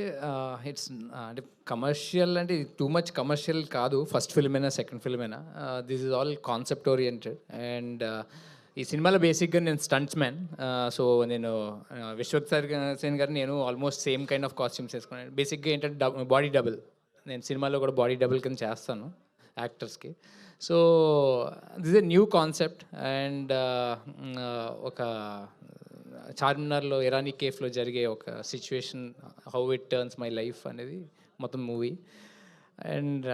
ఇట్స్ అంటే కమర్షియల్ అంటే టూ మచ్ కమర్షియల్ కాదు. ఫస్ట్ ఫిల్మ్ అయినా సెకండ్ ఫిల్మ్ అయినా this is all concept oriented. And ఈ సినిమాలో బేసిక్గా నేను స్టంట్స్ మ్యాన్. సో నేను విశ్వక్ సేన్ గారు నేను almost same kind of costumes వేసుకున్నాను. బేసిక్గా ఏంటంటే బాడీ డబుల్. నేను సినిమాలో కూడా బాడీ డబుల్ కింద చేస్తాను యాక్టర్స్కి. So this a new concept. And ఒక చార్మినార్లో ఇరానీ కేఫ్లో జరిగే ఒక situation, how it turns my life అనేది మొత్తం మూవీ. అండ్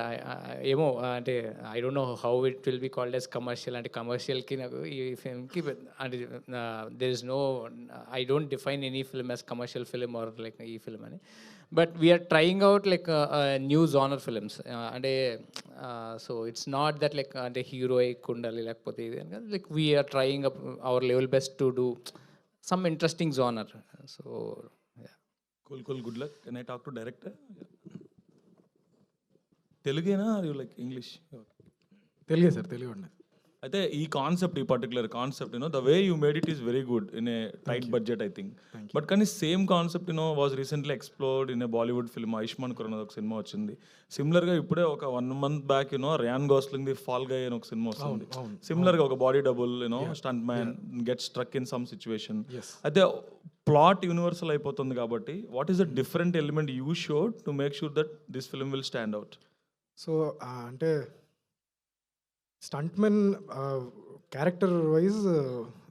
ఏమో అంటే I don't know how it will be called as commercial. అంటే కమర్షియల్కి నాకు ఈ ఫిల్మ్కి అంటే there is no, I don't define any film as commercial film or like ఈ ఫిల్మ్ అని. But we are trying out like new genre films. అంటే so it's not that like అంటే హీరోయిక్ ఉండాలి లేకపోతే ఇది అని, like we're trying our level best to do some interesting genre. So yeah. Cool, good luck. Can I talk to director? Telugena or you like English? తెలుగే sir, తెలుగు అండి. అయితే ఈ కాన్సెప్ట్, ఈ particular concept the way you made it is very good in a tight budget I think. But కానీ same concept was recently explored in a Bollywood film. Ayushmann Khurrana ఒక సినిమా వచ్చింది. సిమిలర్గా ఇప్పుడే ఒక 1 month back Ryan Gosling the Fall Guy అని ఒక సినిమా వస్తుంది. సిమిలర్గా ఒక body double stunt man get struck in some situation. అయితే ప్లాట్ యూనివర్సల్ అయిపోతుంది కాబట్టి what is the different element you showed to make sure that this film will stand out? So అంటే స్టంట్మెన్ క్యారెక్టర్ వైజ్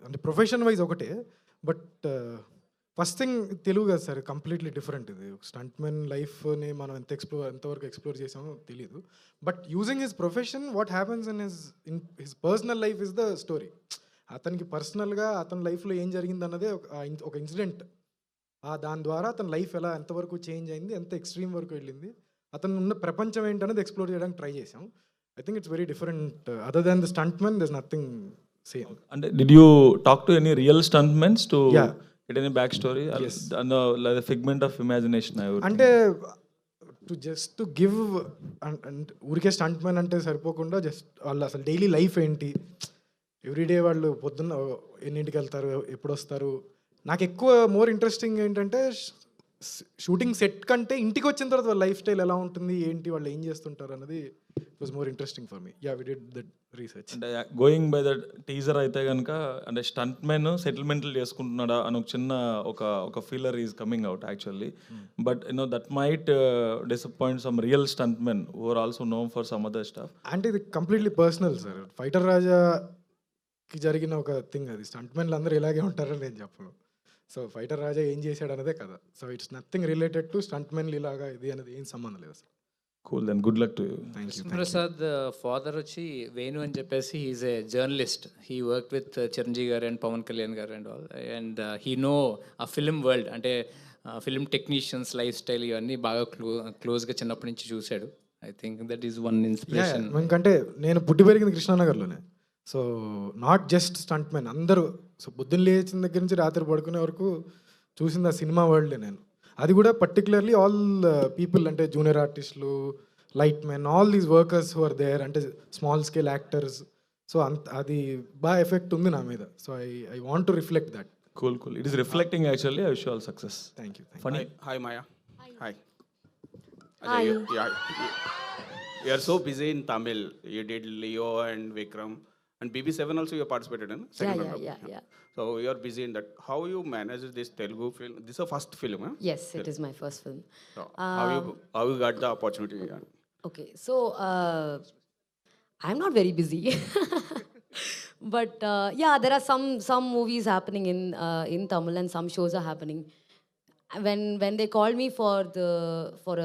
అంటే ప్రొఫెషన్ వైజ్ ఒకటే. But first thing Telugu కదా sir, completely different. ఇది స్టంట్మెన్ లైఫ్ని మనం ఎంతవరకు ఎక్స్ప్లోర్ చేసామో తెలియదు. But using his profession, what happens in his personal life is the story. అతనికి పర్సనల్గా అతని లైఫ్లో ఏం జరిగింది అన్నదే ఒక ఇన్సిడెంట్. దాని ద్వారా అతని లైఫ్ ఎంతవరకు చేంజ్ అయింది, ఎంత ఎక్స్ట్రీమ్ వరకు వెళ్ళింది, అతను ఉన్న ప్రపంచం ఏంటనేది ఎక్స్ప్లోర్ చేయడానికి ట్రై చేసాం. I think it's very different. Other than the stuntman, there's nothing same. And did you talk to any real stuntmen to get any backstory? Yes. Like a figment of imagination, I would అంటే to give and ఊరికే స్టంట్మెన్ అంటే సరిపోకుండా just వాళ్ళు అసలు daily life ఏంటి, everyday వాళ్ళు పొద్దున్న ఎన్నింటికి వెళ్తారు, ఎప్పుడు వస్తారు. నాకు ఎక్కువ మోర్ ఇంట్రెస్టింగ్ ఏంటంటే షూటింగ్ సెట్ కంటే ఇంటికి వచ్చిన తర్వాత వాళ్ళ లైఫ్ స్టైల్ ఎలా ఉంటుంది, ఏంటి, వాళ్ళు ఏం చేస్తుంటారు అన్నది was more interesting for me. Yeah, we did that research. అంటే గోయింగ్ బై దట్ టీజర్ అయితే కనుక అంటే స్టంట్ మెన్ సెటిల్మెంట్లు చేసుకుంటున్నాడా అని ఒక చిన్న ఒక feeler is coming out actually. But that might disappoint some real stunt men who are also known for some other stuff. అంటే ఇది కంప్లీట్లీ పర్సనల్ సార్. ఫైటర్ రాజాకి జరిగిన ఒక థింగ్ అది. స్టంట్ మెన్లు అందరూ ఇలాగే ఉంటారని నేను చెప్పను. సో ఫైటర్ రాజా ఏం చేశాడు అన్నదే కదా. So it's nothing related to stunt మెన్లు ఇలాగా ఇది అనేది ఏం సంబంధం లేదు sir. Cool, then good luck to you. Prasad father వచ్చి వేణు అని చెప్పేసి is a journalist. He work with Chiranjeevi గారు అండ్ పవన్ కళ్యాణ్ గారు and all, and he know ఆ ఫిల్మ్ వరల్డ్, అంటే ఫిల్మ్ టెక్నీషియన్స్ లైఫ్ స్టైల్ ఇవన్నీ బాగా క్లోజ్గా చిన్నప్పటి నుంచి చూశాడు. I think that is one inspiration. ఎందుకంటే నేను పుట్టి పెరిగింది కృష్ణానగర్లోనే. So not just stunt man, అందరూ. సో పొద్దున్న లేచిన దగ్గర నుంచి రాత్రి పడుకునే వరకు చూసింది ఆ సినిమా వరల్డ్ నేను. అది కూడా పర్టికులర్లీ ఆల్ పీపుల్, అంటే జూనియర్ ఆర్టిస్టులు, light men, all these workers who are there, అంటే స్మాల్ స్కేల్ యాక్టర్స్. సో అది బాగా ఎఫెక్ట్ ఉంది నా మీద. So I want to reflect that. Cool. It is reflecting actually. I wish you all success. Thank you. Funny. Hi, Maya. Hi. Hi. You are so busy in Tamil. You did Leo and Vikram. And BB7 also you participated in? Second round. Yeah. So you are busy in that. How you manage this Telugu film? This is a first film, huh? Yes, it is my first film. So how you got the opportunity? Okay, so I'm not very busy, but yeah, there are some movies happening in Tamil and some shows are happening. When they called me for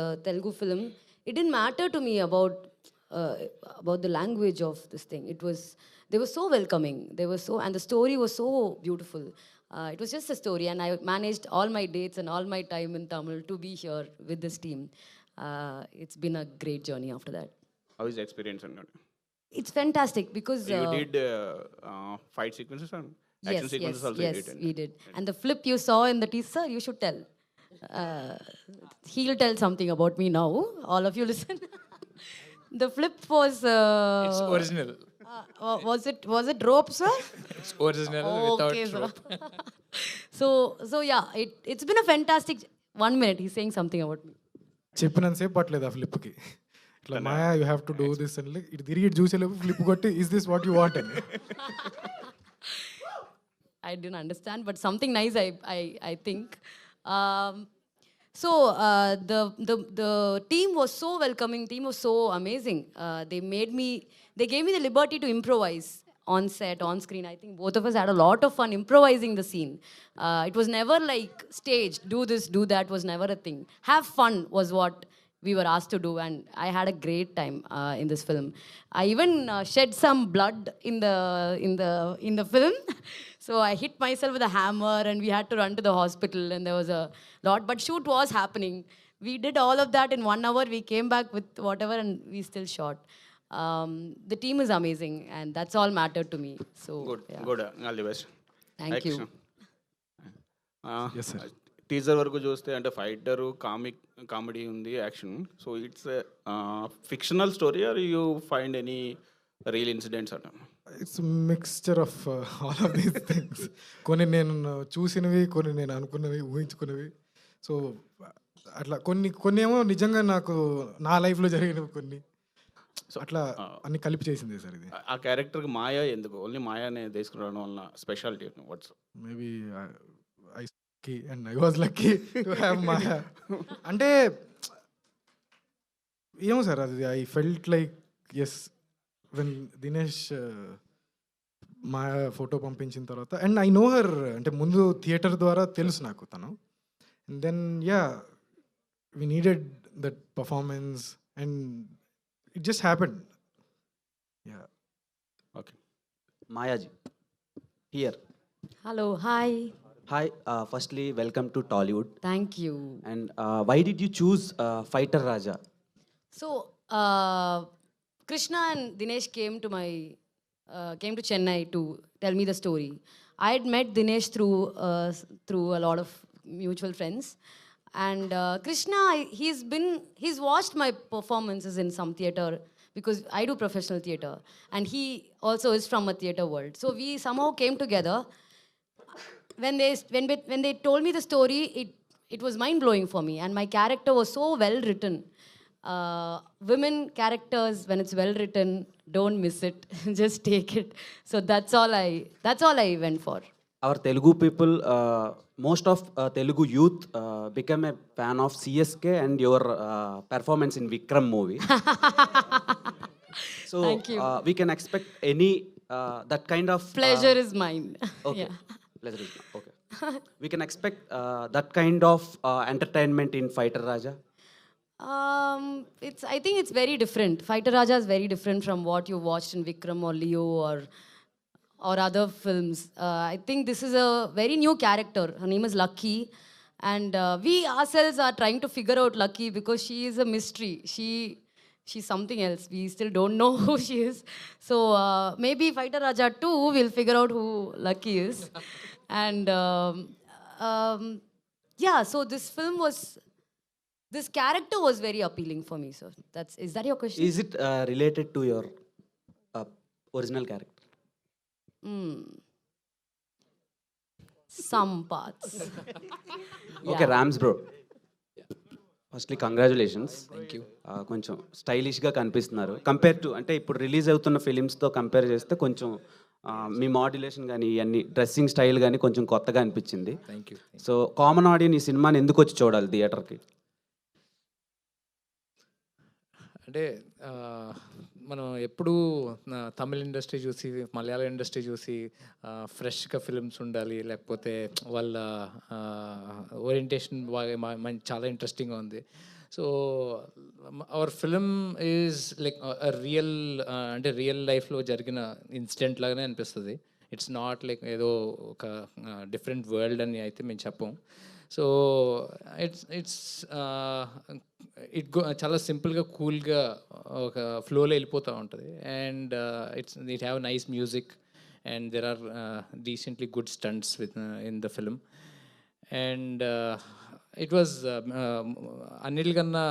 a Telugu film, it didn't matter to me about the language of this thing. They were so welcoming. And the story was so beautiful. It was just a story, and I managed all my dates and all my time in Tamil to be here with this team. It's been a great journey after that. How is the experience? It's fantastic because You did fight sequences and action sequences also. Yes, we did. And the flip you saw in the teaser, you should tell. He'll tell something about me now. All of you listen. The flip was. It's original. Was it rope, sir? It's original without Okay, sir. rope. So yeah, it's been a fantastic. 1 minute, he's saying something about me. చెప్పినంతసేపు పట్టలేదు ఆ ఫ్లిప్కి. ఇట్లా Maya you have to do this అని ఇటు తిరిగి చూసేలేపు flip కొట్టి is this what you want అని. I didn't understand, but something nice I think. So the team was so welcoming. Team was so amazing. They gave me the liberty to improvise on set, on screen. I think both of us had a lot of fun improvising the scene. It was never like staged. Do this, do that was never a thing. Have fun was what we were asked to do, and I had a great time in this film. I even shed some blood in the film. So I hit myself with a hammer, and we had to run to the hospital, and there was a lot. But shoot was happening. We did all of that in 1 hour. We came back with whatever, and we still shot. The team is amazing, and that's all mattered to me. So Good. yeah. Good. All the best. Thank you. Yes, sir. Teaser వరకు చూస్తే అంటే fighter comedy ఉంది, action. So it's fictional story or you find any real incidents అంట? It's mixture of all of these things. కొన్ని నేను చూసినవి, కొన్ని నేను అనుకున్నవి, ఊహించుకున్నవి. సో అట్లా కొన్ని ఏమో నిజంగా నాకు నా లైఫ్లో జరిగినవి కొన్ని. సో అట్లా అన్ని కలిపి చేసింది సార్ ఇది. ఆ క్యారెక్టర్కి మాయా ఎందుకు ఓన్లీ మాయానే తీసుకురావడం వల్ల speciality what's? Maybe and I was lucky to have Maya. అంటే ఏమో సార్ అది I felt like yes when Dinesh Maya photo పంపించిన తర్వాత, అండ్ ఐ నో హర్, అంటే ముందు థియేటర్ ద్వారా తెలుసు నాకు తను. And then yeah we needed that performance and it just happened. Yeah okay. Mayaji, here. Hello, hi. Hi, firstly, welcome to Tollywood. Thank you. And why did you choose Fighter Raja? So Krishna and Dinesh came to Chennai to tell me the story. I had met Dinesh through a lot of mutual friends, and Krishna, he's watched my performances in some theater because I do professional theater, and he also is from a theater world. So we somehow came together. When they told me the story, it was mind blowing for me, and my character was so well written. Women characters, when it's well written, don't miss it. Just take it. So that's all I went for. Our Telugu people, most of Telugu youth became a fan of CSK and your performance in Vikram movie. So Thank you. We can expect any that kind of Pleasure is mine. okay. Yeah. Pleasure is mine. Okay. We can expect that kind of entertainment in Fighter Raja. I think it's very different. Fighter Raja is very different from what you watched in Vikram or Leo or other films. I think this is a very new character. Her name is Lucky, and we ourselves are trying to figure out Lucky because she is a mystery. She's something else. We still don't know who she is. So maybe Fighter Raja 2 will figure out who Lucky is. And yeah, so this character was very appealing for me. So is that your question? Is it related to your original character? Some parts. Okay, Rams bro. Firstly congratulations. Thank you. కొంచెం స్టైలిష్గా కనిపిస్తున్నారు compare to, అంటే ఇప్పుడు release అవుతున్న ఫిలిమ్స్తో compare చేస్తే కొంచెం మీ modulation కానీ ఇవన్నీ డ్రెస్సింగ్ స్టైల్ కానీ కొంచెం కొత్తగా అనిపించింది. Thank you. So common audience ఈ సినిమాని ఎందుకు వచ్చి చూడాలి థియేటర్కి? అంటే మనం ఎప్పుడూ తమిళ ఇండస్ట్రీ చూసి మలయాళం ఇండస్ట్రీ చూసి ఫ్రెష్గా ఫిల్మ్స్ ఉండాలి, లేకపోతే వాళ్ళ ఓరియంటేషన్ చాలా ఇంట్రెస్టింగ్గా ఉంది. So our film is like real, అంటే రియల్ లైఫ్లో జరిగిన ఇన్సిడెంట్ లాగానే అనిపిస్తుంది. ఇట్స్ నాట్ లైక్ ఏదో ఒక డిఫరెంట్ వరల్డ్ అని అయితే మేము చెప్పం. సో ఇట్స్ చాలా సింపుల్గా కూల్గా ఒక ఫ్లోలో వెళ్ళిపోతూ ఉంటుంది. And it have nice music and there are decently good stunts with in the film. And it was Anil Kanna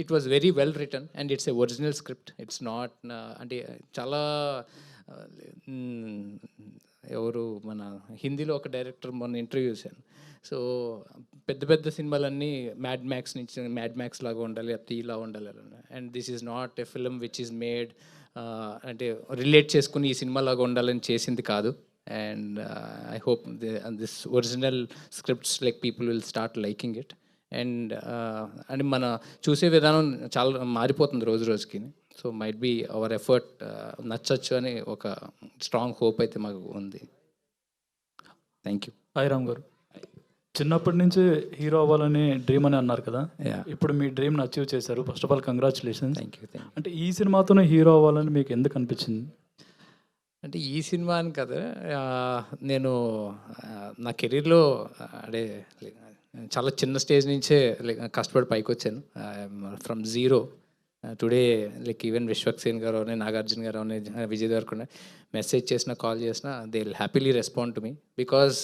it was very well return and it's a original script. It's not అంటే చాలా ఎవరు మన హిందీలో ఒక డైరెక్టర్ మొన్న interview చేశాను. So పెద్ద పెద్ద సినిమాలన్నీ మ్యాడ్ మ్యాక్స్ నుంచి మ్యాడ్ మ్యాక్స్ లాగా ఉండాలి, లేకపోతే ఇలా ఉండాలి. And this is not a film which is made అంటే రిలేట్ చేసుకుని ఈ సినిమా లాగా ఉండాలని చేసింది కాదు. And I hope this original scripts like people will start liking it. And and మన చూసే విధానం చాలా మారిపోతుంది రోజు రోజుకి. So might be our effort నచ్చచ్చు అని ఒక స్ట్రాంగ్ హోప్ అయితే మాకు ఉంది. Thank you. హాయ్ రామ్ గారు, చిన్నప్పటి నుంచి హీరో అవ్వాలని డ్రీమ్ అని అన్నారు కదా, ఇప్పుడు మీ డ్రీమ్ని అచీవ్ చేశారు. First of all congratulations. Thank you. అంటే ఈ సినిమాతోనే హీరో అవ్వాలని మీకు ఎందుకు అనిపించింది? అంటే ఈ సినిమా అని కదా, నేను నా కెరీర్లో అంటే చాలా చిన్న స్టేజ్ నుంచే కష్టపడి పైకి వచ్చాను. From zero today like even Vishwak Sen గారు అవన్నీ, నాగార్జున గారు అవన్నీ, విజయ్ దేవరకొండ మెసేజ్ చేసినా కాల్ చేసినా they will happily respond to me. Because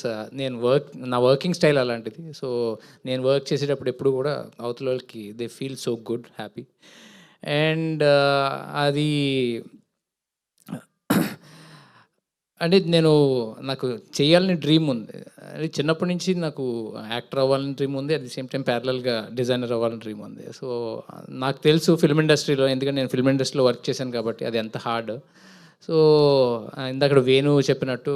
నా వర్కింగ్ స్టైల్ అలాంటిది. సో నేను వర్క్ చేసేటప్పుడు ఎప్పుడు కూడా అవతల వాళ్ళకి they feel so good, happy. And అది అంటే నాకు చేయాలని డ్రీమ్ ఉంది. అది చిన్నప్పటి నుంచి నాకు యాక్టర్ అవ్వాలని డ్రీమ్ ఉంది, అట్ ది సేమ్ టైం ప్యారలల్గా డిజైనర్ అవ్వాలని డ్రీమ్ ఉంది. సో నాకు తెలుసు ఫిల్మ్ ఇండస్ట్రీలో, ఎందుకంటే నేను ఫిల్మ్ ఇండస్ట్రీలో వర్క్ చేశాను కాబట్టి అది ఎంత హార్డ్. సో ఇందాక వేణు చెప్పినట్టు,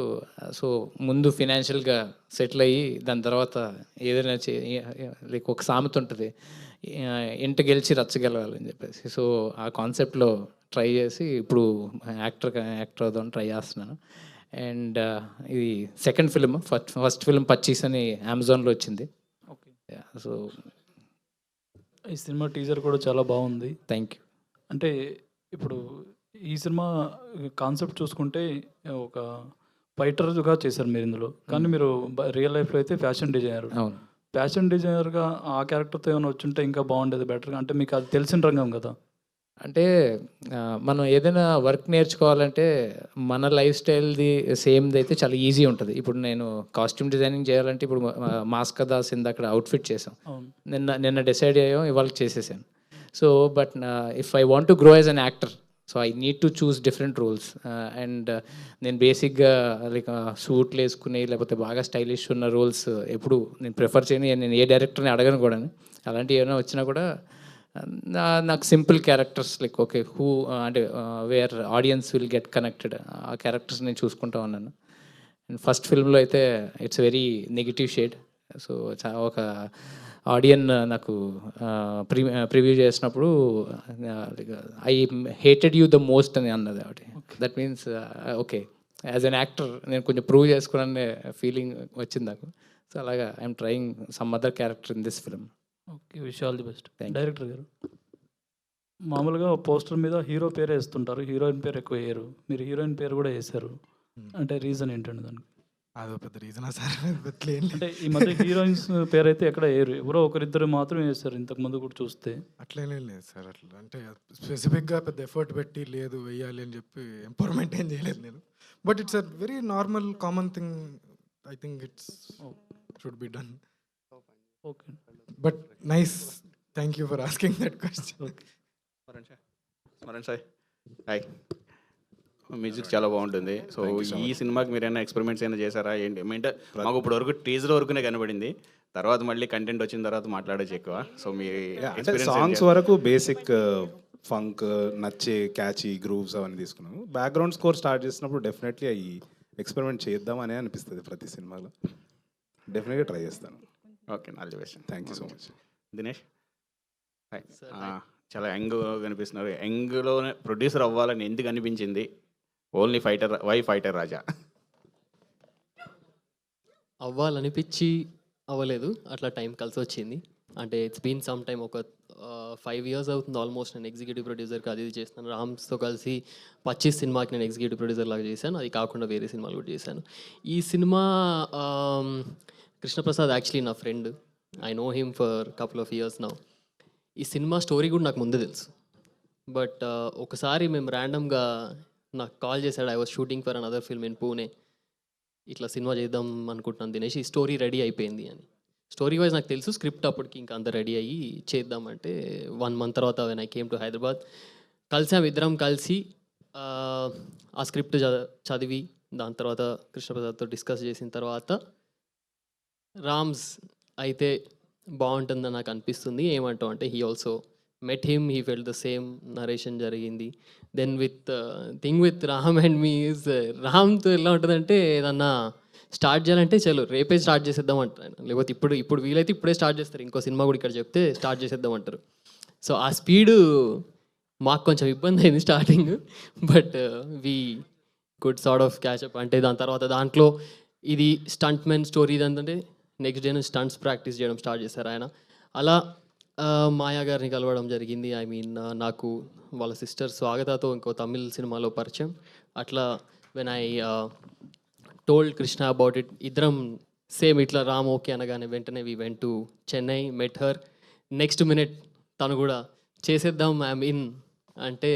సో ముందు ఫినాన్షియల్గా సెటిల్ అయ్యి దాని తర్వాత ఏదైనా లైక్ ఒక సామెత ఉంటుంది, ఇంట గెలిచి రచ్చగలవాలని చెప్పేసి. సో ఆ కాన్సెప్ట్లో ట్రై చేసి ఇప్పుడు యాక్టర్ అవుదామని ట్రై చేస్తున్నాను. అండ్ ఇది సెకండ్ ఫిల్మ్. ఫస్ట్ ఫిల్మ్ పచ్చీస్ అని అమెజాన్లో వచ్చింది. ఓకే. సో ఈ సినిమా టీజర్ కూడా చాలా బాగుంది. Thank you. అంటే ఇప్పుడు ఈ సినిమా కాన్సెప్ట్ చూసుకుంటే ఒక ఫైటర్గా చేశారు మీరు ఇందులో, కానీ మీరు రియల్ లైఫ్లో అయితే ఫ్యాషన్ డిజైనర్. అవును. ఫ్యాషన్ డిజైనర్గా ఆ క్యారెక్టర్తో ఏమైనా వచ్చుంటే ఇంకా బాగుండేది, బెటర్గా. అంటే మీకు అది తెలిసిన రంగం కదా. అంటే మనం ఏదైనా వర్క్ నేర్చుకోవాలంటే మన లైఫ్ స్టైల్ది సేమ్ది అయితే చాలా ఈజీ ఉంటుంది. ఇప్పుడు నేను కాస్ట్యూమ్ డిజైనింగ్ చేయాలంటే ఇప్పుడు మాస్క్ దాస్ అక్కడ అవుట్ఫిట్ చేసాం, నిన్న డిసైడ్ అయ్యాం, ఇవాళ చేసేసాను. So but if I want to grow as an actor, so I need to choose different roles. And నేను బేసిక్గా లైక్ సూట్లు వేసుకుని లేకపోతే బాగా స్టైలిష్ ఉన్న రోల్స్ ఎప్పుడు నేను ప్రిఫర్ చేయను. నేను ఏ డైరెక్టర్ని అడగను కూడా. అలాంటివి ఏమైనా వచ్చినా కూడా నాకు simple characters like okay who అంటే where audience will get connected, ఆ క్యారెక్టర్స్ నేను చూసుకుంటా ఉన్నాను. అండ్ ఫస్ట్ ఫిల్మ్లో అయితే it's very negative shade. So ఒక ఆడియన్ నాకు ప్రివ్యూ చేసినప్పుడు I hated you the most అని అన్నది ఆవిడ. That means okay as an actor నేను కొంచెం ప్రూవ్ చేసుకునే ఫీలింగ్ వచ్చింది నాకు. సో అలాగా I'm trying some other character in this film. Okay, wish all the best. Director గారు, మామూలుగా పోస్టర్ మీద హీరో పేరు వేస్తుంటారు, హీరోయిన్ పేరు ఎక్కువ వేయరు. మీరు హీరోయిన్ పేరు కూడా వేశారు, అంటే రీజన్ ఏంటండి దానికి? అదో పెద్ద రీజనా సార్? పెద్దలే అంటే ఈ మధ్య హీరోయిన్స్ పేరు అయితే ఎక్కడ వేయరు, ఎవరో ఒకరిద్దరు మాత్రం వేస్తారు ఇంతకు ముందు కూడా చూస్తే. అట్లేనే లేదు సార్. అట్లా అంటే స్పెసిఫిక్గా పెద్ద ఎఫర్ట్ పెట్టి లేదు వెయ్యాలి అని చెప్పి ఎంపవర్మెంట్ ఏం చేయలేదు నేను. But it's a very normal common thing. I think it's should be done. Okay, but nice, thank you for asking that question. Okay. Smaran sir, hi. Music చాలా బాగుంటుంది. సో ఈ సినిమాకి మీరు ఏమైనా ఎక్స్పెరిమెంట్స్ ఏమైనా చేశారా ఏంటి? అంటే మాకు ఇప్పుడు వరకు టీజర్ వరకునే కనబడింది, తర్వాత మళ్ళీ కంటెంట్ వచ్చిన తర్వాత మాట్లాడచ్చు ఎక్కువ. సో మీ సాంగ్స్ వరకు బేసిక్ ఫంక్ నచ్చే క్యాచీ గ్రూవ్స్ అవన్నీ తీసుకున్నాము. బ్యాక్గ్రౌండ్ స్కోర్ స్టార్ట్ చేసినప్పుడు డెఫినెట్లీ అవి ఎక్స్పెరిమెంట్ చేద్దామని అనిపిస్తుంది ప్రతి సినిమాలో. డెఫినెట్గా ట్రై చేస్తాను. Okay, all the best. Thank you so much. Dinesh, hi. చాలా యంగ్ కనిపిస్తున్నారు. యంగ్లోనే ప్రొడ్యూసర్ అవ్వాలని ఎందుకు అనిపించింది? ఓన్లీ ఫైటర్, వై ఫైటర్ రాజా? అవ్వాలనిపించి అవ్వలేదు, అట్లా టైం కలిసి వచ్చింది. అంటే ఇట్స్ బీన్ సమ్ టైమ్, ఒక 5 years అవుతుంది ఆల్మోస్ట్. నేను ఎగ్జిక్యూటివ్ ప్రొడ్యూసర్కి అది చేస్తాను. రామ్స్తో కలిసి 25 సినిమాకి నేను ఎగ్జిక్యూటివ్ ప్రొడ్యూసర్ లాగా చేశాను. అది కాకుండా వేరే సినిమాలు కూడా చేశాను. ఈ సినిమా కృష్ణప్రసాద్ యాక్చువల్లీ నా friend. I know him for couple of years now. ఈ సినిమా స్టోరీ కూడా నాకు ముందే తెలుసు. బట్ ఒకసారి మేము ర్యాండమ్గా నాకు కాల్ చేశాడు. I was shooting for another film in Pune. ఇట్లా సినిమా చేద్దాం అనుకుంటున్నాను దినేష్, ఈ స్టోరీ రెడీ అయిపోయింది అని. స్టోరీ వైజ్ నాకు తెలుసు, స్క్రిప్ట్ అప్పటికి ఇంకా అంత రెడీ అయ్యి చేద్దామంటే 1 month తర్వాత when I came to Hyderabad కలిసాం. ఇద్దరం కలిసి ఆ స్క్రిప్ట్ చదివి దాని తర్వాత కృష్ణప్రసాద్తో డిస్కస్ చేసిన తర్వాత రామ్స్ అయితే బాగుంటుందని నాకు అనిపిస్తుంది. ఏమంటావు అంటే he also met him, he fell the same, narration జరిగింది. Then with thing with Ram and me is, రామ్తో ఎలా ఉంటుందంటే ఏదన్నా స్టార్ట్ చేయాలంటే చలో రేపే స్టార్ట్ చేసేద్దాం అంటారు, లేకపోతే ఇప్పుడు వీలైతే ఇప్పుడే స్టార్ట్ చేస్తారు. ఇంకో సినిమా కూడా ఇక్కడ చెప్తే స్టార్ట్ చేసేద్దాం అంటారు. సో ఆ స్పీడు మాకు కొంచెం ఇబ్బంది అయింది starting, but we good sort of catch up. అంటే దాని తర్వాత దాంట్లో ఇది స్టంట్ మెన్ స్టోరీ, ఇదంటే నెక్స్ట్ డే నుంచి స్టంట్స్ ప్రాక్టీస్ చేయడం స్టార్ట్ చేశారు ఆయన. అలా మాయా గారిని కలవడం జరిగింది. ఐ మీన్ నాకు వాళ్ళ సిస్టర్ స్వాగతతో ఇంకో తమిళ్ సినిమాలో పరిచయం. అట్లా when I told Krishna about it, ఇద్దరం సేమ్ ఇట్లా రామ్ ఓకే అనగానే వెంటనే we went to Chennai, met her. Next minute తను కూడా చేసేద్దాం ఐఎమ్ ఇన్ అంటే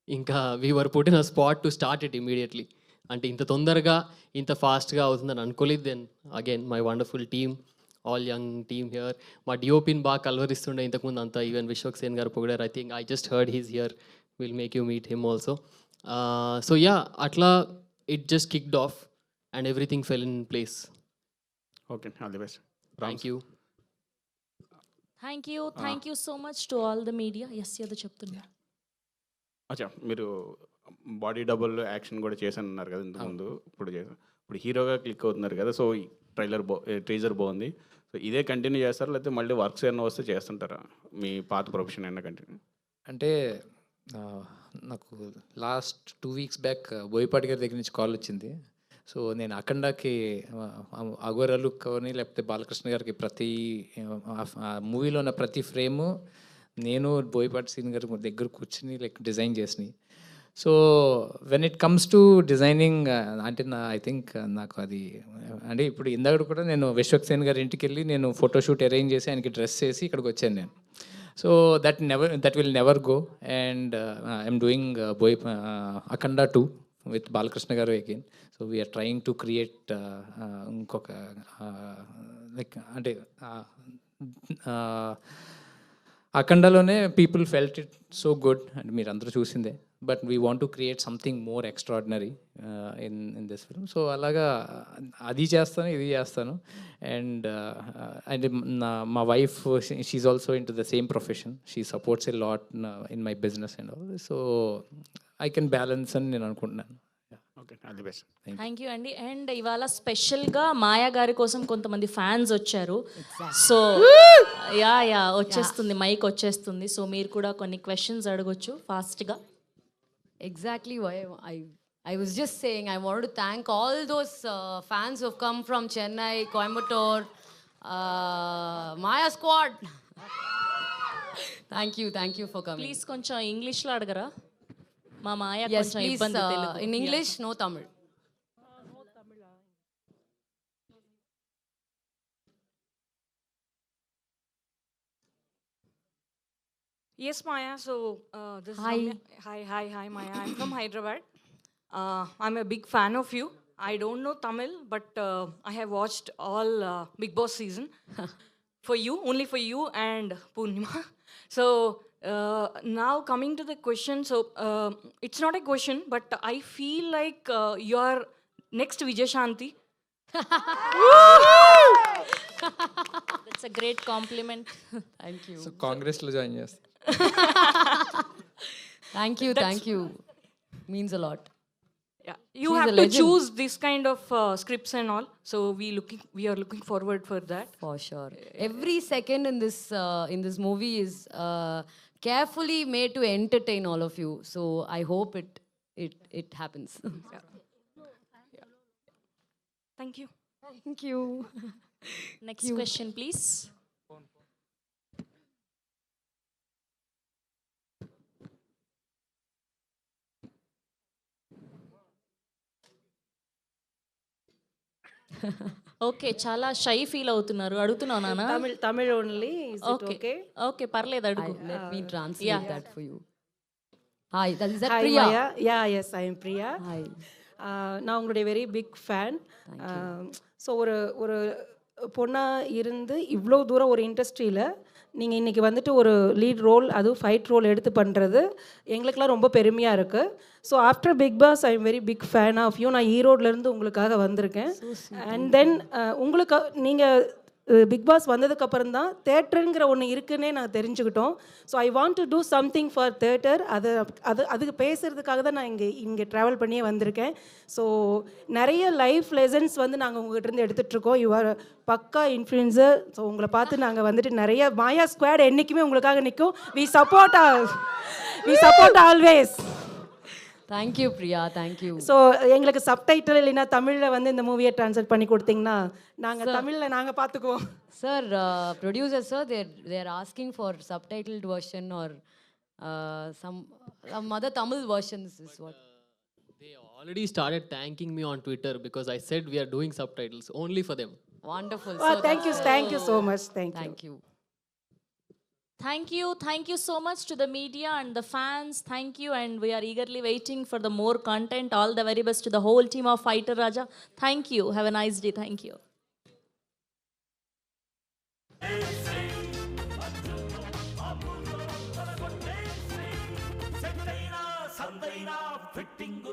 ఇంకా we were put in a spot to start it immediately. అంటే ఇంత తొందరగా ఇంత ఫాస్ట్గా అవుతుందని అనుకోలేదు. Then again my wonderful team, all young team here. మా డిఓపిని బాగా కలవరిస్తుండే ఇంతకుముందు అంతా. ఈవెన్ విశ్వక్ సేన్ గారు పొగిడారు. I think I just heard he's here, will make you meet him also. So yeah, అట్లా it just kicked off and everything fell in place. Okay, all the best. Thank you. Thank you so much to all the media. Yes, ఏదో చెప్తున్నారు. అచ్చా, మీరు body double action కూడా చేశాను అన్నారు కదా ఇంతకుముందు. ఇప్పుడు హీరోగా క్లిక్ అవుతున్నారు కదా. సో టీజర్ బాగుంది. సో ఇదే కంటిన్యూ చేస్తారా, లేకపోతే మళ్ళీ వర్క్స్ ఏమైనా వస్తే చేస్తుంటారా? మీ పాత ప్రొఫెషన్ అయినా కంటిన్యూ? అంటే నాకు లాస్ట్ 2 weeks బ్యాక్ బోయపాటి గారి దగ్గర నుంచి కాల్ వచ్చింది. సో నేను అఖండాకి అఘోరాలు కానీ లేకపోతే బాలకృష్ణ గారికి ప్రతి మూవీలో ఉన్న ప్రతి ఫ్రేము నేను బోయపాటి సీన్ గారి దగ్గర కూర్చుని డిజైన్ చేసినాయి. So when it comes to designing అంటే ఐ థింక్ నాకు అది అంటే ఇప్పుడు ఇందాక కూడా నేను విశ్వక్ సేన్ గారి ఇంటికి వెళ్ళి నేను ఫోటోషూట్ అరేంజ్ చేసి ఆయనకి డ్రెస్ చేసి ఇక్కడికి వచ్చాను నేను. So that will never go. And I'm doing Akhanda 2 with Balakrishna గారు again. So we are trying to create ఇంకొక లైక్ అంటే అఖండాలోనే people felt it so good and మీరు అందరూ చూసిందే. But we want to create something more extraordinary in this film. So అలాగా అది చేస్తాను, ఇది చేస్తాను. అండ్ అంటే మా wife she also into the same profession. She supports a lot in my business and all. So I can balance అని నేను అనుకుంటున్నాను. Okay, all the best. Thank you అండి. అండ్ ఇవాళ స్పెషల్గా మాయా గారి కోసం కొంతమంది ఫ్యాన్స్ వచ్చారు. సో యా వచ్చేస్తుంది, మైక్ వచ్చేస్తుంది. సో మీరు కూడా కొన్ని క్వశ్చన్స్ అడగొచ్చు ఫాస్ట్గా. Exactly why I was just saying I wanted to thank all those fans who have come from Chennai, Coimbatore, Maya squad. Thank you for coming. Please కొంచెం ఇంగ్లీష్లో అడగరా మా మాయ Yes, కొంచెం please, ఇబ్బంది Telugu. in English, no Tamil. Yes, Maya. So this Hi. is hi, Maya. I'm from Hyderabad. I'm a big fan of you. I don't know Tamil, but I have watched all Big Boss season for you, only for you and Purnima. So now coming to the question, so it's not a question, but I feel like you are next Vijay Shanti. That's a great compliment. Thank you. So కాంగ్రెస్లో join చేస్తా. Thank you. Means a lot. Yeah, you She's have a to legend. choose this kind of scripts and all. So we are looking forward for that. For sure. Every second in this movie is carefully made to entertain all of you. So I hope it happens. Thank you. Thank you. Next question, please. Okay చాలా shy feel అవుతున్నారు అడుగుతున్నావు నాన్న Tamil only. Is it okay? Okay పర్లేదు అడుగు Let me translate Yeah. that for you. Hi, is that Hi, Priya? Maya. Yeah, yes, I am Priya. Hi. நான் உங்களுடைய very big fan. So ஒரு பொண்ணாக இருந்து இவ்வளோ தூரம் ஒரு இண்டஸ்ட்ரியில் நீங்கள் இன்றைக்கி வந்துட்டு ஒரு லீட் ரோல் அதுவும் ஃபைட் ரோல் எடுத்து பண்ணுறது எங்களுக்கெல்லாம் ரொம்ப பெருமையாக இருக்குது. So after Bigg Boss I am very big fan of you. நான் ஈரோட்லேருந்து உங்களுக்காக வந்திருக்கேன். அண்ட் தென் உங்களுக்கு நீங்கள் பிக் பாஸ் வந்ததுக்கப்புறம் தான் தேட்டருங்கிற ஒன்று இருக்குன்னே நான் தெரிஞ்சுக்கிட்டோம். So I want to do something for theatre. அதுக்கு பேசுகிறதுக்காக தான் நான் இங்கே ட்ராவல் பண்ணியே வந்திருக்கேன். ஸோ நிறைய லைஃப் லெசன்ஸ் வந்து நாங்கள் உங்கள்கிட்ட எடுத்துகிட்ருக்கோம். யூ ஆர் பக்கா இன்ஃப்ளூயன்சர். ஸோ உங்களை பார்த்து நாங்கள் வந்துட்டு நிறைய மாயா ஸ்குவாட் என்றைக்குமே உங்களுக்காக நிற்கும். We support always. Thank you, Priya. Thank you. So எங்களுக்கு சப்டைட்டில் இல்லைன்னா தமிழில் வந்து இந்த மூவியை ட்ரான்ஸ்லேட் பண்ணி கொடுத்தீங்கன்னா நாங்கள் தமிழில் நாங்கள் பார்த்துக்குவோம். Sir, producer sir, they're asking for subtitled version or some other Tamil versions is what. They already started thanking me on Twitter because I said we are doing subtitles only for them. Wonderful. Thank you so much. Thank you. Thank you so much to the media and the fans. Thank you, and we are eagerly waiting for the more content. All the very best to the whole team of Fighter Raja. Thank you. Have a nice day. Thank you. సందైనా fitting